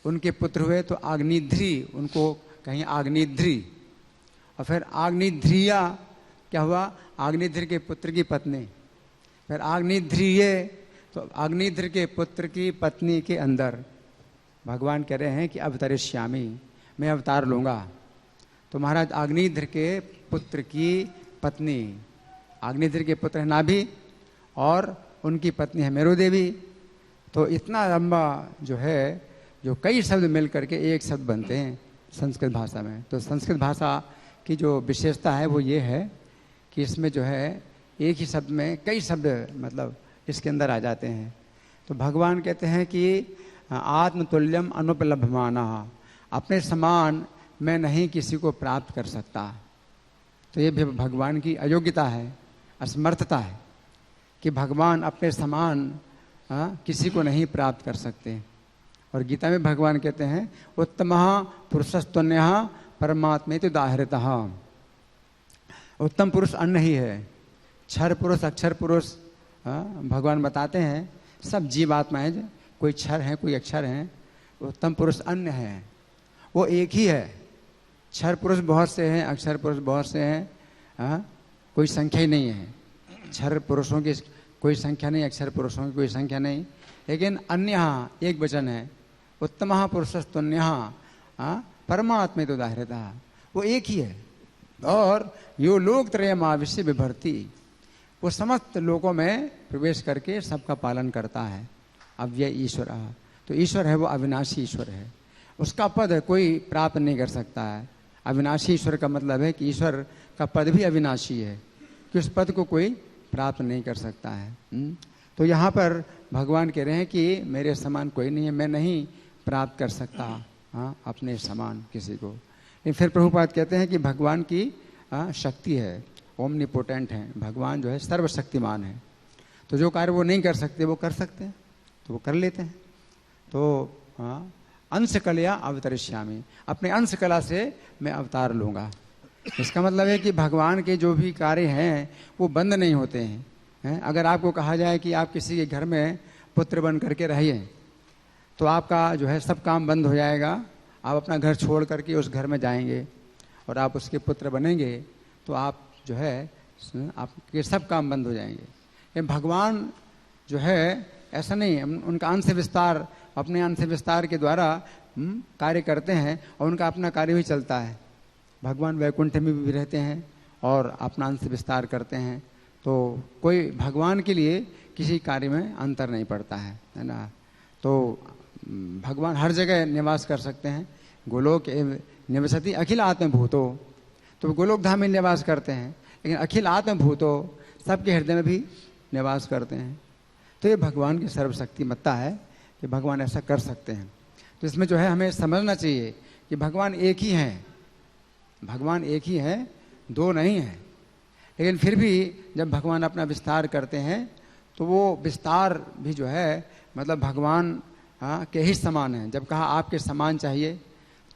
उनके पुत्र हुए तो आग्निध्री, उनको कहीं आग्निध्री, और फिर आग्निध्रिया क्या हुआ? आग्निध्र के पुत्र की पत्नी। फिर आग्निध्रिये, तो आग्निध्र के पुत्र की पत्नी के अंदर भगवान कह रहे हैं कि अवतरिष्यामि, मैं अवतार लूँगा। तो महाराज आग्निध्र के पुत्र की पत्नी, आग्निध्र के पुत्र है नाभि और उनकी पत्नी है मेरू देवी। तो इतना लंबा जो है, जो कई शब्द मिल करके एक शब्द बनते हैं संस्कृत भाषा में। तो संस्कृत भाषा की जो विशेषता है वो ये है कि इसमें जो है एक ही शब्द में कई शब्द मतलब इसके अंदर आ जाते हैं। तो भगवान कहते हैं कि आत्मतुल्यम अनुपलभमाना, अपने समान मैं नहीं किसी को प्राप्त कर सकता। तो ये भी भगवान की अयोग्यता है, असमर्थता है कि भगवान अपने समान किसी को नहीं प्राप्त कर सकते। और गीता में भगवान कहते हैं उत्तमः पुरुषस्तुन्यः परमात्मेति उदाहृतः। उत्तम पुरुष अन्य ही है, क्षर पुरुष अक्षर पुरुष भगवान बताते हैं सब जीवात्माएं, कोई क्षर हैं कोई अक्षर हैं, उत्तम पुरुष अन्य है, वो एक ही है। क्षर पुरुष बहुत से हैं, अक्षर पुरुष बहुत से हैं, कोई संख्या ही नहीं है। क्षर पुरुषों की कोई संख्या नहीं, अक्षर पुरुषों की कोई संख्या नहीं, लेकिन अन्य एक वचन है, उत्तमः पुरुषस्तुन्यः परमात्मेति उदाहृतः, वो एक ही है। और यो लोकत्रयमाविश्य बिभर्ति, वो समस्त लोकों में प्रवेश करके सबका पालन करता है। अव्यय ईश्वर, तो ईश्वर है वो अविनाशी ईश्वर है, उसका पद कोई प्राप्त नहीं कर सकता है। अविनाशी ईश्वर का मतलब है कि ईश्वर का पद भी अविनाशी है, कि उस पद को कोई प्राप्त नहीं कर सकता है। तो यहाँ पर भगवान कह रहे हैं कि मेरे समान कोई नहीं है, मैं नहीं प्राप्त कर सकता अपने समान किसी को। लेकिन फिर प्रभुपाद कहते हैं कि भगवान की शक्ति है, ओमनीपोटेंट है, भगवान जो है सर्वशक्तिमान है। तो जो कार्य वो नहीं कर सकते वो कर सकते हैं, तो वो कर लेते हैं। तो अंश कलया अवतरिष्यामि, अपने अंश कला से मैं अवतार लूँगा। इसका मतलब है कि भगवान के जो भी कार्य हैं वो बंद नहीं होते हैं। अगर आपको कहा जाए कि आप किसी के घर में पुत्र बन करके रहिए, तो आपका जो है सब काम बंद हो जाएगा। आप अपना घर छोड़ करके उस घर में जाएंगे और आप उसके पुत्र बनेंगे, तो आप जो है आपके सब काम बंद हो जाएंगे। ये भगवान जो है ऐसा नहीं, उनका अंश विस्तार, अपने अंश विस्तार के द्वारा कार्य करते हैं और उनका अपना कार्य भी चलता है। भगवान वैकुंठ में भी रहते हैं और अपना अंश विस्तार करते हैं, तो कोई भगवान के लिए किसी कार्य में अंतर नहीं पड़ता है ना। तो भगवान हर जगह निवास कर सकते हैं। गोलोक निवसति अखिल आत्मभूतो, तो गोलोक धाम में निवास करते हैं, लेकिन अखिल आत्मभूतो सबके हृदय में भी निवास करते हैं। तो ये भगवान की सर्वशक्तिमत्ता है कि भगवान ऐसा कर सकते हैं। तो इसमें जो है हमें समझना चाहिए कि भगवान एक ही हैं, भगवान एक ही है, दो नहीं है। लेकिन फिर भी जब भगवान अपना विस्तार करते हैं तो वो विस्तार भी जो है मतलब भगवान के ही समान है। जब कहा आपके समान चाहिए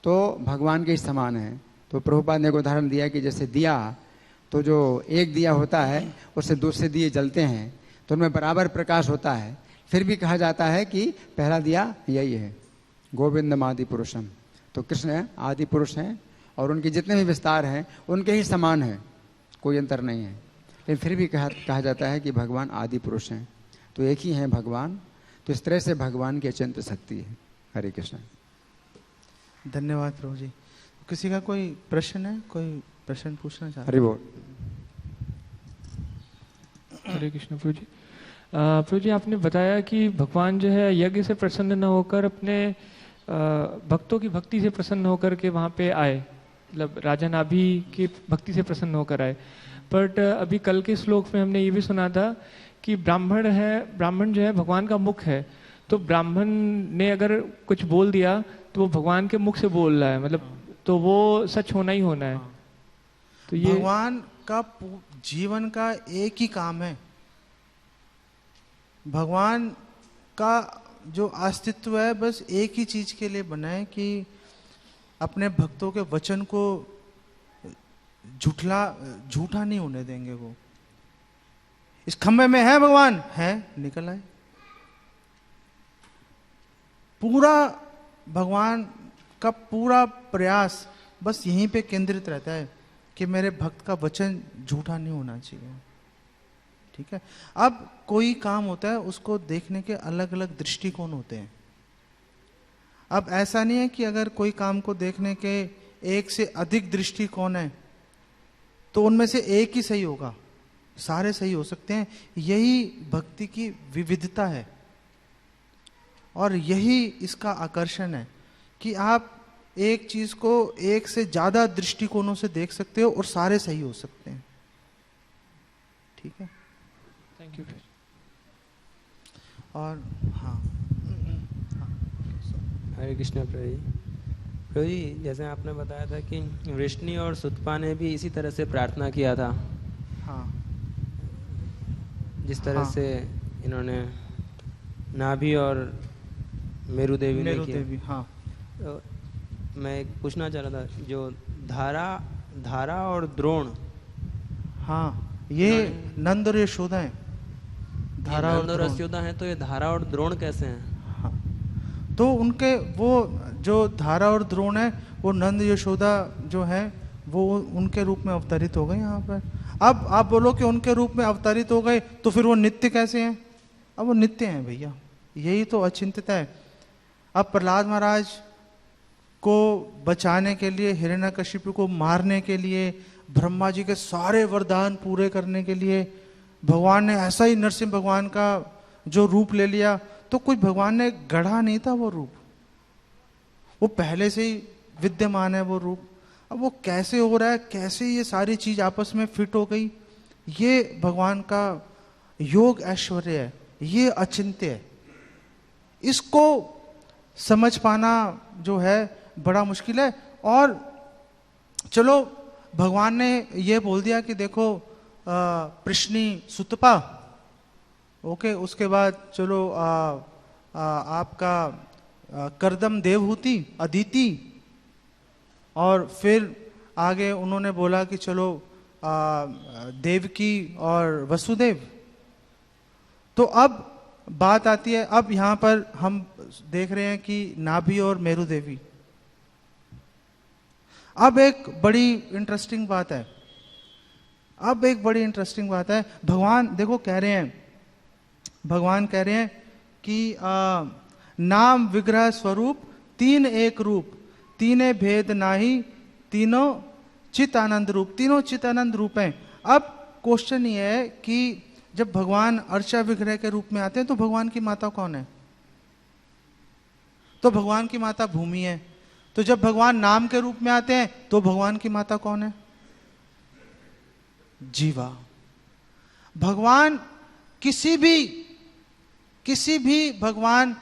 तो भगवान के ही समान है। तो प्रभुपाद ने एक उदाहरण दिया कि जैसे दिया, तो जो एक दिया होता है उससे दूसरे दिए जलते हैं तो उनमें बराबर प्रकाश होता है। फिर भी कहा जाता है कि पहला दिया यही है, गोविंदम आदि पुरुषम। तो कृष्ण आदि पुरुष हैं और उनके जितने भी विस्तार हैं उनके ही समान है, कोई अंतर नहीं है। लेकिन फिर भी कहा जाता है कि भगवान आदि पुरुष हैं, तो एक ही हैं भगवान। तो इस तरह से भगवान की अचिंत्य शक्ति है। हरे कृष्ण। धन्यवाद प्रभु जी। किसी का कोई प्रश्न है, कोई प्रश्न पूछना चाहते? हरि बोल। हरे कृष्ण प्रभु जी। प्रभु जी, आपने बताया कि भगवान जो है यज्ञ से प्रसन्न न होकर अपने भक्तों की भक्ति से प्रसन्न होकर के वहाँ पे आए, मतलब राजा नाभि की भक्ति से प्रसन्न होकर आए। बट अभी कल के श्लोक में हमने ये भी सुना था कि ब्राह्मण जो है भगवान का मुख है। तो ब्राह्मण ने अगर कुछ बोल दिया तो वो भगवान के मुख से बोल रहा है, मतलब तो वो सच होना ही होना है। तो ये भगवान का जीवन का एक ही काम है। भगवान का जो अस्तित्व है बस एक ही चीज के लिए बना है कि अपने भक्तों के वचन को झूठा नहीं होने देंगे। वो इस खंबे में है भगवान, है, निकल आए। पूरा भगवान का पूरा प्रयास बस यहीं पे केंद्रित रहता है कि मेरे भक्त का वचन झूठा नहीं होना चाहिए। ठीक है। अब कोई काम होता है उसको देखने के अलग अलग दृष्टिकोण होते हैं। अब ऐसा नहीं है कि अगर कोई काम को देखने के एक से अधिक दृष्टिकोण है तो उनमें से एक ही सही होगा, सारे सही हो सकते हैं। यही भक्ति की विविधता है और यही इसका आकर्षण है कि आप एक चीज को एक से ज्यादा दृष्टिकोणों से देख सकते हो और सारे सही हो सकते हैं। ठीक है, थैंक यू। और हाँ, हरे कृष्ण प्रभु जी। प्रभु जी, जैसे आपने बताया था कि वृष्णि और सुतपा ने भी इसी तरह से प्रार्थना किया था। हाँ, जिस तरह हाँ, से इन्होंने नाभि और मेरु देवी ने किया। देवी, हाँ। तो मैं पूछना चाह रहा था, जो धारा और द्रोण, हाँ, ये नंद और यशोदा है। धारा और यशोदा है, तो ये धारा और द्रोण कैसे हैं? हाँ, तो उनके वो जो धारा और द्रोण है वो नंद यशोदा जो है वो उनके रूप में अवतरित हो गए यहाँ पर। अब आप बोलो कि उनके रूप में अवतरित हो गए तो फिर वो नित्य कैसे हैं? अब वो नित्य हैं भैया, यही तो अचिंत्यता है। अब प्रहलाद महाराज को बचाने के लिए, हिरण्यकशिपु को मारने के लिए, ब्रह्मा जी के सारे वरदान पूरे करने के लिए भगवान ने ऐसा ही नरसिंह भगवान का जो रूप ले लिया। तो कुछ भगवान ने गढ़ा नहीं था वो रूप, वो पहले से ही विद्यमान है वो रूप। अब वो कैसे हो रहा है, कैसे ये सारी चीज आपस में फिट हो गई, ये भगवान का योग ऐश्वर्य है, ये अचिंत्य है। इसको समझ पाना जो है बड़ा मुश्किल है। और चलो भगवान ने ये बोल दिया कि देखो प्रश्नी सुतपा, ओके, उसके बाद चलो आपका करदम देवहूति अदिति, और फिर आगे उन्होंने बोला कि चलो देवकी और वसुदेव। तो अब बात आती है, अब यहाँ पर हम देख रहे हैं कि नाभि और मेरु देवी। अब एक बड़ी इंटरेस्टिंग बात है, भगवान देखो कह रहे हैं, भगवान कह रहे हैं कि नाम विग्रह स्वरूप तीन एक रूप, तीने भेद नाही, तीनों चित आनंद रूप, तीनों चित आनंद रूप हैं। अब क्वेश्चन ये है कि जब भगवान अर्चा विग्रह के रूप में आते हैं तो भगवान की माता कौन है? तो भगवान की माता भूमि है। तो जब भगवान नाम के रूप में आते हैं तो भगवान की माता कौन है? जीवा। भगवान किसी भी भगवान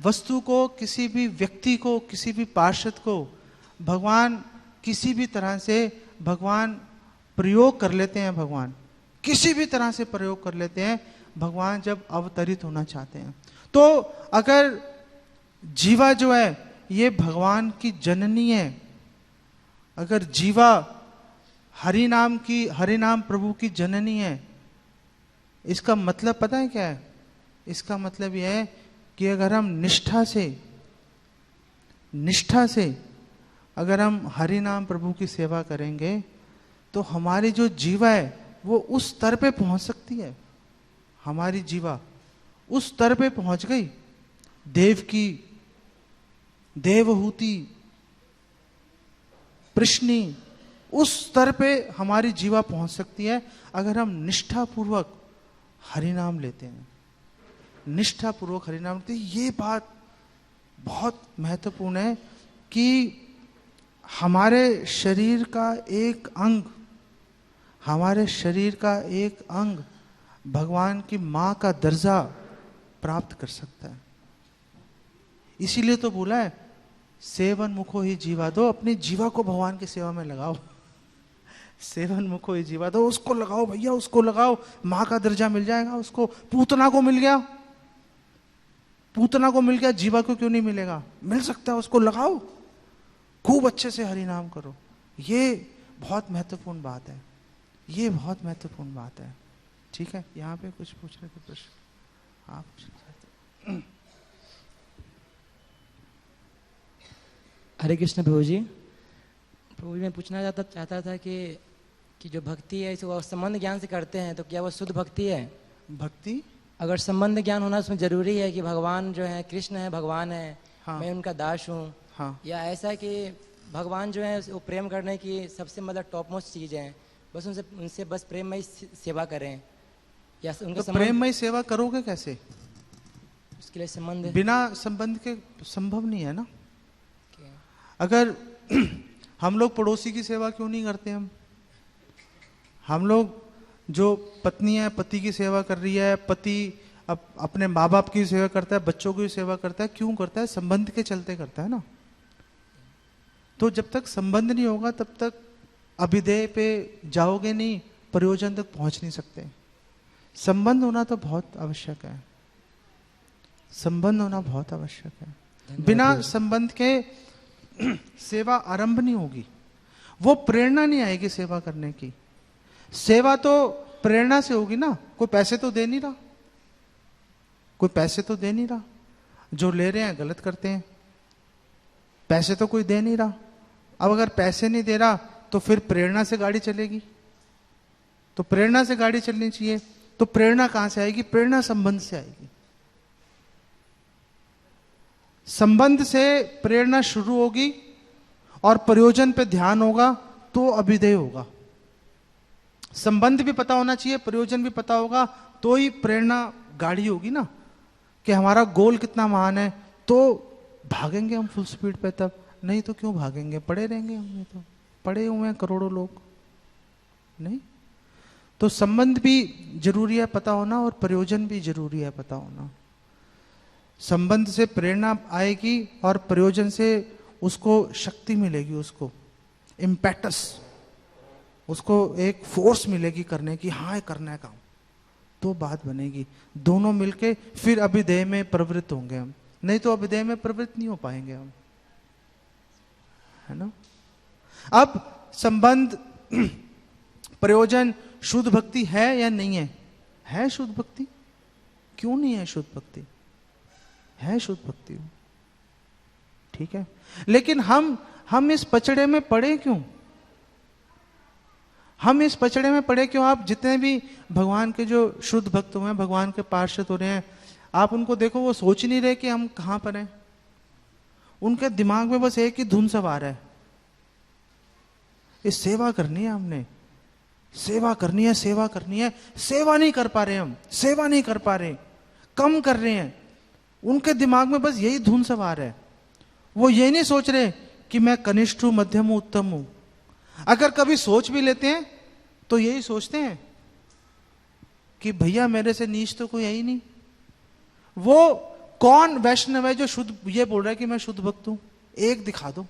वस्तु को, किसी भी व्यक्ति को, किसी भी पार्षद को भगवान किसी भी तरह से भगवान प्रयोग कर लेते हैं। भगवान किसी भी तरह से प्रयोग कर लेते हैं भगवान जब अवतरित होना चाहते हैं। तो अगर जीवा जो है ये भगवान की जननी है, अगर जीवा हरि नाम प्रभु की जननी है, इसका मतलब पता है क्या है? इसका मतलब यह है कि अगर हम निष्ठा से अगर हम हरि नाम प्रभु की सेवा करेंगे तो हमारी जो जीवा है वो उस स्तर पे पहुंच सकती है। हमारी जीवा उस स्तर पे पहुंच गई, देवकी, देवहूति, प्रश्नी, उस स्तर पे हमारी जीवा पहुंच सकती है अगर हम निष्ठापूर्वक हरि नाम लेते हैं, निष्ठापूर्वक हरि नाम लेते हैं। ये बात बहुत महत्वपूर्ण है कि हमारे शरीर का एक अंग भगवान की मां का दर्जा प्राप्त कर सकता है। इसीलिए तो बोला है सेवन मुखो ही जीवा दो, अपनी जीवा को भगवान की सेवा में लगाओ। सेवन मुखो ही जीवा दो, उसको लगाओ भैया, उसको लगाओ, मां का दर्जा मिल जाएगा उसको। पूतना को मिल गया, जीवा को क्यों नहीं मिलेगा? मिल सकता है, उसको लगाओ, खूब अच्छे से हरि नाम करो। ये बहुत महत्वपूर्ण बात है, ये बहुत महत्वपूर्ण बात है। ठीक है, यहाँ पे कुछ पूछ रहे थे प्रश्न आप? हरे कृष्ण प्रभु जी। मैं पूछना चाहता था कि जो भक्ति है इसे वो संबंध ज्ञान से करते हैं तो क्या वो शुद्ध भक्ति है? भक्ति अगर संबंध ज्ञान होना उसमें जरूरी है कि भगवान जो है कृष्ण है, भगवान है, हाँ। मैं उनका दास हूँ, हाँ। या ऐसा कि भगवान जो है वो प्रेम करने की सबसे मतलब टॉप मोस्ट चीज़ है, बस उनसे बस प्रेममय सेवा करें, या उनका तो प्रेममय सेवा करोगे कैसे? उसके लिए संबंध, बिना संबंध के संभव नहीं है ना। अगर हम लोग पड़ोसी की सेवा क्यों नहीं करते? हम लोग जो पत्नी है पति की सेवा कर रही है, पति अपने माँ बाप की सेवा करता है, बच्चों की सेवा करता है, क्यों करता है? संबंध के चलते करता है ना। तो जब तक संबंध नहीं होगा तब तक अभिधेय पे जाओगे नहीं, प्रयोजन तक पहुंच नहीं सकते। संबंध होना तो बहुत आवश्यक है, संबंध होना बहुत आवश्यक है। बिना संबंध के सेवा आरंभ नहीं होगी, वो प्रेरणा नहीं आएगी सेवा करने की। सेवा तो प्रेरणा से होगी ना, कोई पैसे तो दे नहीं रहा, जो ले रहे हैं गलत करते हैं, पैसे तो कोई दे नहीं रहा। अब अगर पैसे नहीं दे रहा तो फिर प्रेरणा से गाड़ी चलेगी, तो प्रेरणा से गाड़ी चलनी चाहिए। तो प्रेरणा कहां से आएगी? प्रेरणा संबंध से आएगी। संबंध से प्रेरणा शुरू होगी और प्रयोजन पे ध्यान होगा तो अभिधेय होगा। संबंध भी पता होना चाहिए, प्रयोजन भी पता होगा, तो ही प्रेरणा गाड़ी होगी ना, कि हमारा गोल कितना महान है, तो भागेंगे हम फुल स्पीड पे। तब नहीं तो क्यों भागेंगे? पड़े रहेंगे। हमने तो पड़े हुए हैं करोड़ों लोग, नहीं। तो संबंध भी जरूरी है पता होना और प्रयोजन भी जरूरी है पता होना। संबंध से प्रेरणा आएगी और प्रयोजन से उसको शक्ति मिलेगी, उसको इम्पेटस, उसको एक फोर्स मिलेगी करने की, हाँ करना है काम, तो बात बनेगी। दोनों मिलके फिर अभिधेय में प्रवृत्त होंगे हम, नहीं तो अभिधेय में प्रवृत्त नहीं हो पाएंगे हम, है ना। अब संबंध, प्रयोजन शुद्ध भक्ति है या नहीं है? है शुद्ध भक्ति? क्यों नहीं है शुद्ध भक्ति? है शुद्ध भक्ति, ठीक है। लेकिन हम इस पचड़े में पड़े क्यों? हम इस पचड़े में पड़े क्यों? आप जितने भी भगवान के जो शुद्ध भक्त हुए हैं, भगवान के पार्षद हो रहे हैं, आप उनको देखो, वो सोच नहीं रहे कि हम कहां पर हैं। उनके दिमाग में बस एक ही धुन सवार है, इस सेवा करनी है, हमने सेवा करनी है, सेवा करनी है। सेवा नहीं कर पा रहे, हम सेवा नहीं कर पा रहे, कम कर रहे हैं। उनके दिमाग में बस यही धुन सवार है। वो ये नहीं सोच रहे कि मैं कनिष्ठ हूं, मध्यम हूं, उत्तम हूं। अगर कभी सोच भी लेते हैं तो यही सोचते हैं कि भैया मेरे से नीच तो कोई है ही नहीं। वो कौन वैष्णव है जो शुद्ध ये बोल रहा है कि मैं शुद्ध भक्त हूं? एक दिखा दो,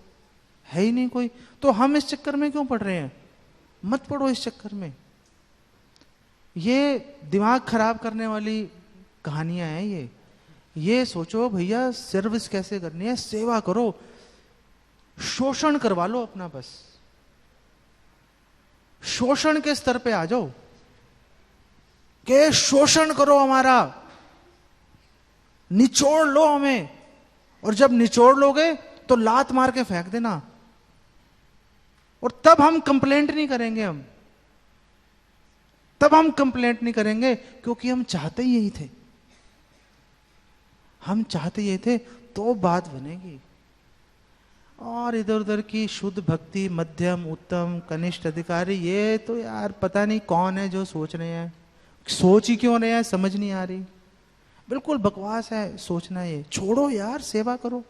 है ही नहीं कोई। तो हम इस चक्कर में क्यों पड़ रहे हैं? मत पड़ो इस चक्कर में। ये दिमाग खराब करने वाली कहानियां हैं। ये सोचो भैया सर्विस कैसे करनी है, सेवा करो, शोषण करवा लो अपना, बस शोषण के स्तर पे आ जाओ कि शोषण करो हमारा, निचोड़ लो हमें। और जब निचोड़ लोगे तो लात मार के फेंक देना, और तब हम कंप्लेंट नहीं करेंगे। तब हम कंप्लेंट नहीं करेंगे, क्योंकि हम चाहते ही यही थे। हम चाहते ये थे तो बात बनेगी। और इधर उधर की शुद्ध भक्ति, मध्यम, उत्तम, कनिष्ठ, अधिकारी, ये तो यार पता नहीं कौन है जो सोच रहे हैं। सोच ही क्यों रहे हैं समझ नहीं आ रही। बिल्कुल बकवास है सोचना। ये छोड़ो यार, सेवा करो,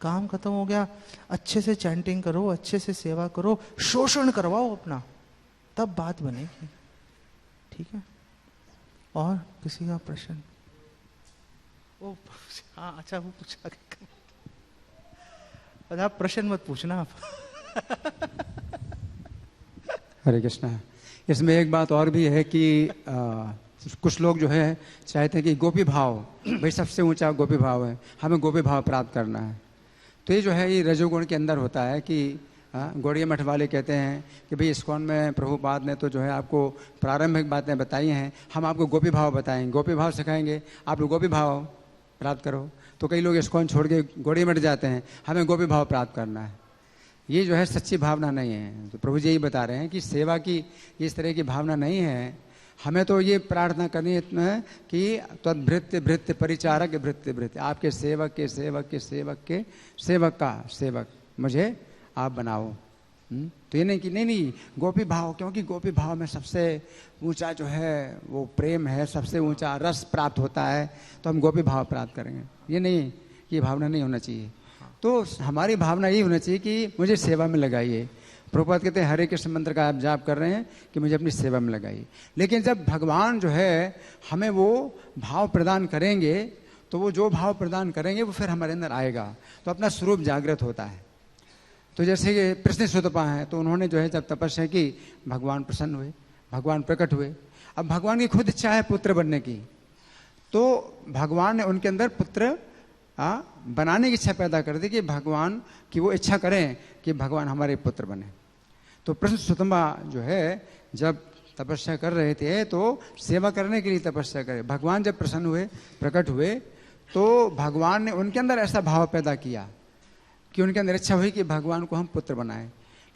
काम खत्म हो गया। अच्छे से चैंटिंग करो, अच्छे से सेवा करो, शोषण करवाओ अपना, तब बात बनेगी, ठीक है। और किसी का प्रश्न? ओ हाँ, अच्छा वो पूछा, आप प्रश्न मत पूछना आप। हरे कृष्णा। इसमें एक बात और भी है कि कुछ लोग जो है चाहते हैं कि गोपी भाव, भाई सबसे ऊंचा गोपी भाव है, हमें गोपी भाव प्राप्त करना है। तो ये जो है ये रजोगुण के अंदर होता है कि गौड़िया मठ वाले कहते हैं कि भाई इस्कॉन में प्रभुपाद ने तो जो है आपको प्रारंभिक बातें बताई हैं, हम आपको गोपी भाव बताएंगे, गोपी भाव सिखाएंगे, आप लोग गोपी भाव प्राप्त करो। तो कई लोग इस्कॉन छोड़ के गौड़िया मठ जाते हैं, हमें गोपी भाव प्राप्त करना है। ये जो है सच्ची भावना नहीं है। तो प्रभु जी यही बता रहे हैं कि सेवा की इस तरह की भावना नहीं है। हमें तो ये प्रार्थना करनी है कि तद्भृत्य भृत्य परिचारक भृत्य भृत्य, आपके सेवक के सेवक के सेवक के सेवक का सेवक मुझे आप बनाओ। तो ये नहीं कि नहीं गोपी भाव, क्योंकि गोपी भाव में सबसे ऊंचा जो है वो प्रेम है, सबसे ऊंचा रस प्राप्त होता है, तो हम गोपी भाव प्राप्त करेंगे। ये नहीं, ये भावना नहीं होना चाहिए। तो हमारी भावना ये होना चाहिए कि मुझे सेवा में लगाइए। प्रभुपाद कहते हैं हरे कृष्ण मंत्र का आप जाप कर रहे हैं कि मुझे अपनी सेवा में लगाइए। लेकिन जब भगवान जो है हमें वो भाव प्रदान करेंगे, तो वो जो भाव प्रदान करेंगे वो फिर हमारे अंदर आएगा, तो अपना स्वरूप जागृत होता है। तो जैसे कि प्रश्नसुतपा हैं, तो उन्होंने जो है जब तपस्या की, भगवान प्रसन्न हुए, भगवान प्रकट हुए। अब भगवान की खुद इच्छा है पुत्र बनने की, तो भगवान ने उनके अंदर पुत्र बनाने की इच्छा पैदा कर दी कि भगवान की वो इच्छा करें कि भगवान हमारे पुत्र बने। तो प्रश्नसुतपा जो है जब तपस्या कर रहे थे तो सेवा करने के लिए तपस्या करे। भगवान जब प्रसन्न हुए, प्रकट हुए, तो भगवान ने उनके अंदर ऐसा भाव पैदा किया कि उनके अंदर इच्छा हुई कि भगवान को हम पुत्र बनाएं।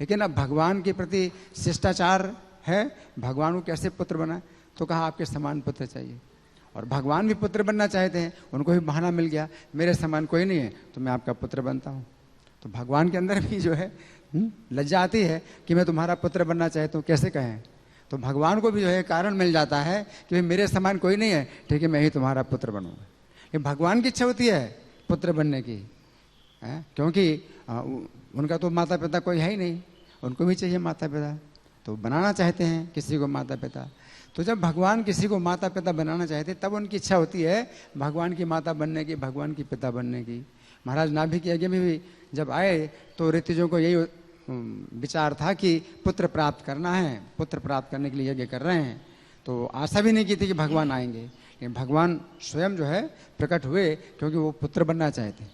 लेकिन अब भगवान के प्रति शिष्टाचार है, भगवान को कैसे पुत्र बनाए, तो कहा आपके समान पुत्र चाहिए। और भगवान भी पुत्र बनना चाहते हैं, उनको भी बहाना मिल गया, मेरे समान कोई नहीं है तो मैं आपका पुत्र बनता हूँ। तो भगवान के अंदर भी जो है लज्जा आती है कि मैं तुम्हारा पुत्र बनना चाहता हूँ, कैसे कहें। तो भगवान को भी जो है कारण मिल जाता है कि मेरे समान कोई नहीं है, ठीक है मैं ही तुम्हारा पुत्र बनूंगा। लेकिन भगवान की इच्छा होती है पुत्र बनने की, क्योंकि उनका तो माता पिता कोई है ही नहीं, उनको भी चाहिए माता पिता, तो बनाना चाहते हैं किसी को माता पिता। तो जब भगवान किसी को माता पिता बनाना चाहते हैं, तब उनकी इच्छा होती है भगवान की माता बनने की, भगवान की पिता बनने की। महाराज नाभि के यज्ञ में भी जब आए तो ऋतुजों को यही विचार था कि पुत्र प्राप्त करना है, पुत्र प्राप्त करने के लिए यज्ञ कर रहे हैं। तो आशा भी नहीं की थी कि भगवान आएंगे, लेकिन भगवान स्वयं जो है प्रकट हुए, क्योंकि वो पुत्र बनना चाहते।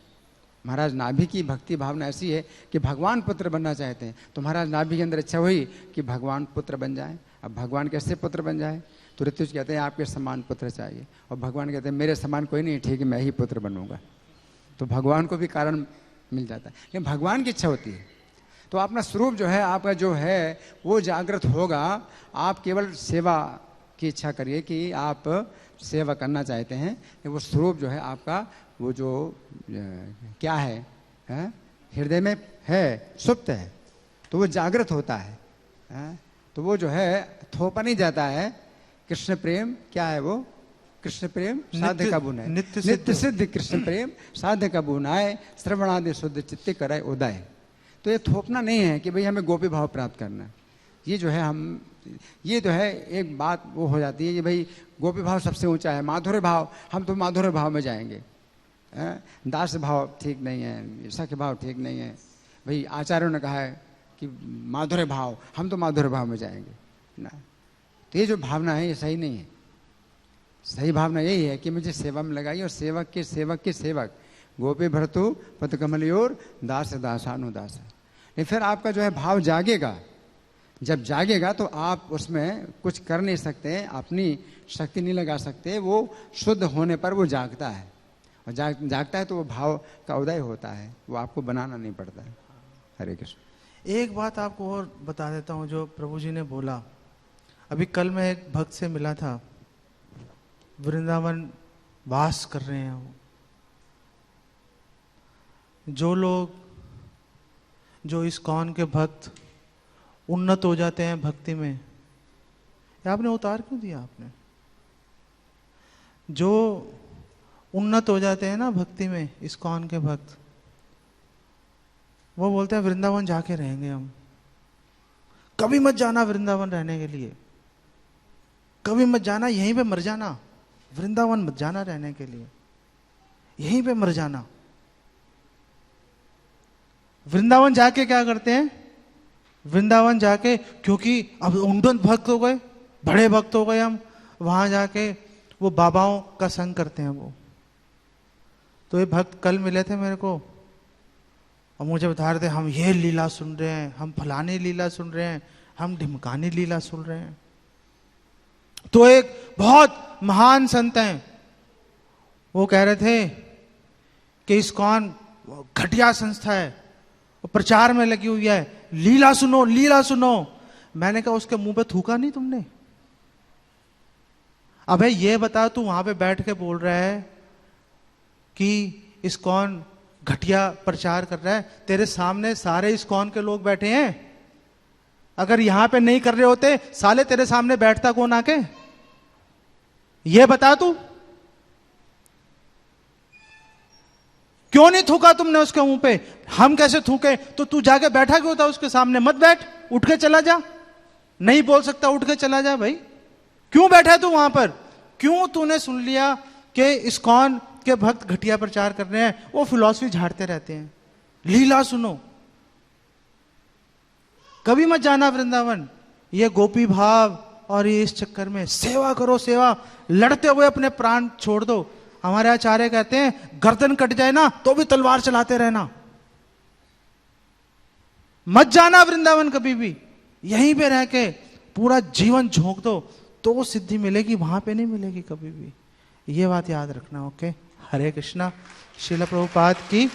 महाराज नाभि की भक्ति भावना ऐसी है कि भगवान पुत्र बनना चाहते हैं, तो महाराज नाभि के अंदर इच्छा हुई कि भगवान पुत्र बन जाए। अब भगवान कैसे पुत्र बन जाए? तो ऋतुज कहते हैं आपके समान पुत्र चाहिए, और भगवान कहते हैं मेरे समान कोई नहीं, ठीक है मैं ही पुत्र बनूंगा। तो भगवान को भी कारण मिल जाता है, लेकिन भगवान की इच्छा होती है। तो अपना स्वरूप जो है आपका जो है वो जागृत होगा। आप केवल सेवा की इच्छा करिए कि आप सेवा करना चाहते हैं, वो स्वरूप जो है आपका वो जो क्या है, हृदय में है, सुप्त है, तो वो जागृत होता है। तो वो जो है थोपा नहीं जाता है। कृष्ण प्रेम क्या है? वो कृष्ण प्रेम साध्य का बुनाए, नित्य सिद्ध कृष्ण प्रेम साध्य का बुनाए, श्रवणादि शुद्ध चित्त कराए उदय। तो ये थोपना नहीं है कि भाई हमें गोपी भाव प्राप्त करना है। ये जो है हम, ये जो है एक बात वो हो जाती है कि भाई गोपी भाव सबसे ऊंचा है, माधुर्य भाव, हम तो माधुर्य भाव में जाएंगे। दास भाव ठीक नहीं है, सख्य भाव ठीक नहीं है। भाई आचार्यों ने कहा है कि माधुर्य भाव, हम तो माधुर्य भाव में जाएंगे ना। तो ये जो भावना है ये सही नहीं है। सही भावना यही है कि मुझे सेवा में लगाइए, और सेवक के सेवक के सेवक, गोपी भर्तु पद कमलयोर दास दासानुदास। लेकिन फिर आपका जो है भाव जागेगा। जब जागेगा तो आप उसमें कुछ कर नहीं सकते, अपनी शक्ति नहीं लगा सकते। वो शुद्ध होने पर वो जागता है, और जागता है तो वो भाव का उदय होता है, वो आपको बनाना नहीं पड़ता है। हरे कृष्ण। एक बात आपको और बता देता हूँ जो प्रभु जी ने बोला। अभी कल मैं एक भक्त से मिला था, वृंदावन वास कर रहे हैं वो। जो लोग, जो इस्कॉन के भक्त उन्नत हो जाते हैं भक्ति में, आपने उतार क्यों दिया? आपने जो उन्नत हो जाते हैं ना भक्ति में, इस्कॉन के भक्त, वो बोलते हैं वृंदावन जाके रहेंगे हम। कभी मत जाना वृंदावन रहने के लिए, कभी मत जाना, यहीं पे मर जाना। वृंदावन मत जाना रहने के लिए, यहीं पे मर जाना। वृंदावन जाके क्या करते हैं? वृंदावन जाके, क्योंकि अब उन्नत भक्त हो गए, बड़े भक्त हो गए हम, वहां जाके वो बाबाओं का संग करते हैं वो। तो ये भक्त कल मिले थे मेरे को, और मुझे बता रहे थे हम ये लीला सुन रहे हैं, हम फलानी लीला सुन रहे हैं, हम ढिमकानी लीला सुन रहे हैं। तो एक बहुत महान संत हैं, वो कह रहे थे कि इस्कॉन घटिया संस्था है, वो प्रचार में लगी हुई है, लीला सुनो लीला सुनो। मैंने कहा उसके मुंह पे थूका नहीं तुमने? अबे ये बता, तू वहां पे बैठ के बोल रहा है कि इस्कॉन घटिया प्रचार कर रहा है, तेरे सामने सारे इस्कॉन के लोग बैठे हैं। अगर यहां पे नहीं कर रहे होते, साले तेरे सामने बैठता कौन आके? ये बता तू, क्यों नहीं थूका तुमने उसके मुंह पे? हम कैसे थूके? तो तू जाके बैठा क्यों था उसके सामने? मत बैठ, उठ के चला जा। नहीं बोल सकता, उठ के चला जा भाई। क्यों बैठा तू वहां पर? क्यों तूने सुन लिया कि इस्कॉन के भक्त घटिया प्रचार कर रहे हैं, वो फिलॉसफी झाड़ते रहते हैं? लीला सुनो, कभी मत जाना वृंदावन। ये गोपी भाव और ये इस चक्कर में सेवा करो, सेवा लड़ते हुए अपने प्राण छोड़ दो। हमारे आचार्य कहते हैं गर्दन कट जाए ना तो भी तलवार चलाते रहना, मत जाना वृंदावन कभी भी। यहीं पे रह के पूरा जीवन झोंक दो तो वो सिद्धि मिलेगी, वहां पे नहीं मिलेगी कभी भी। ये बात याद रखना। ओके, हरे कृष्णा। श्रील प्रभुपाद की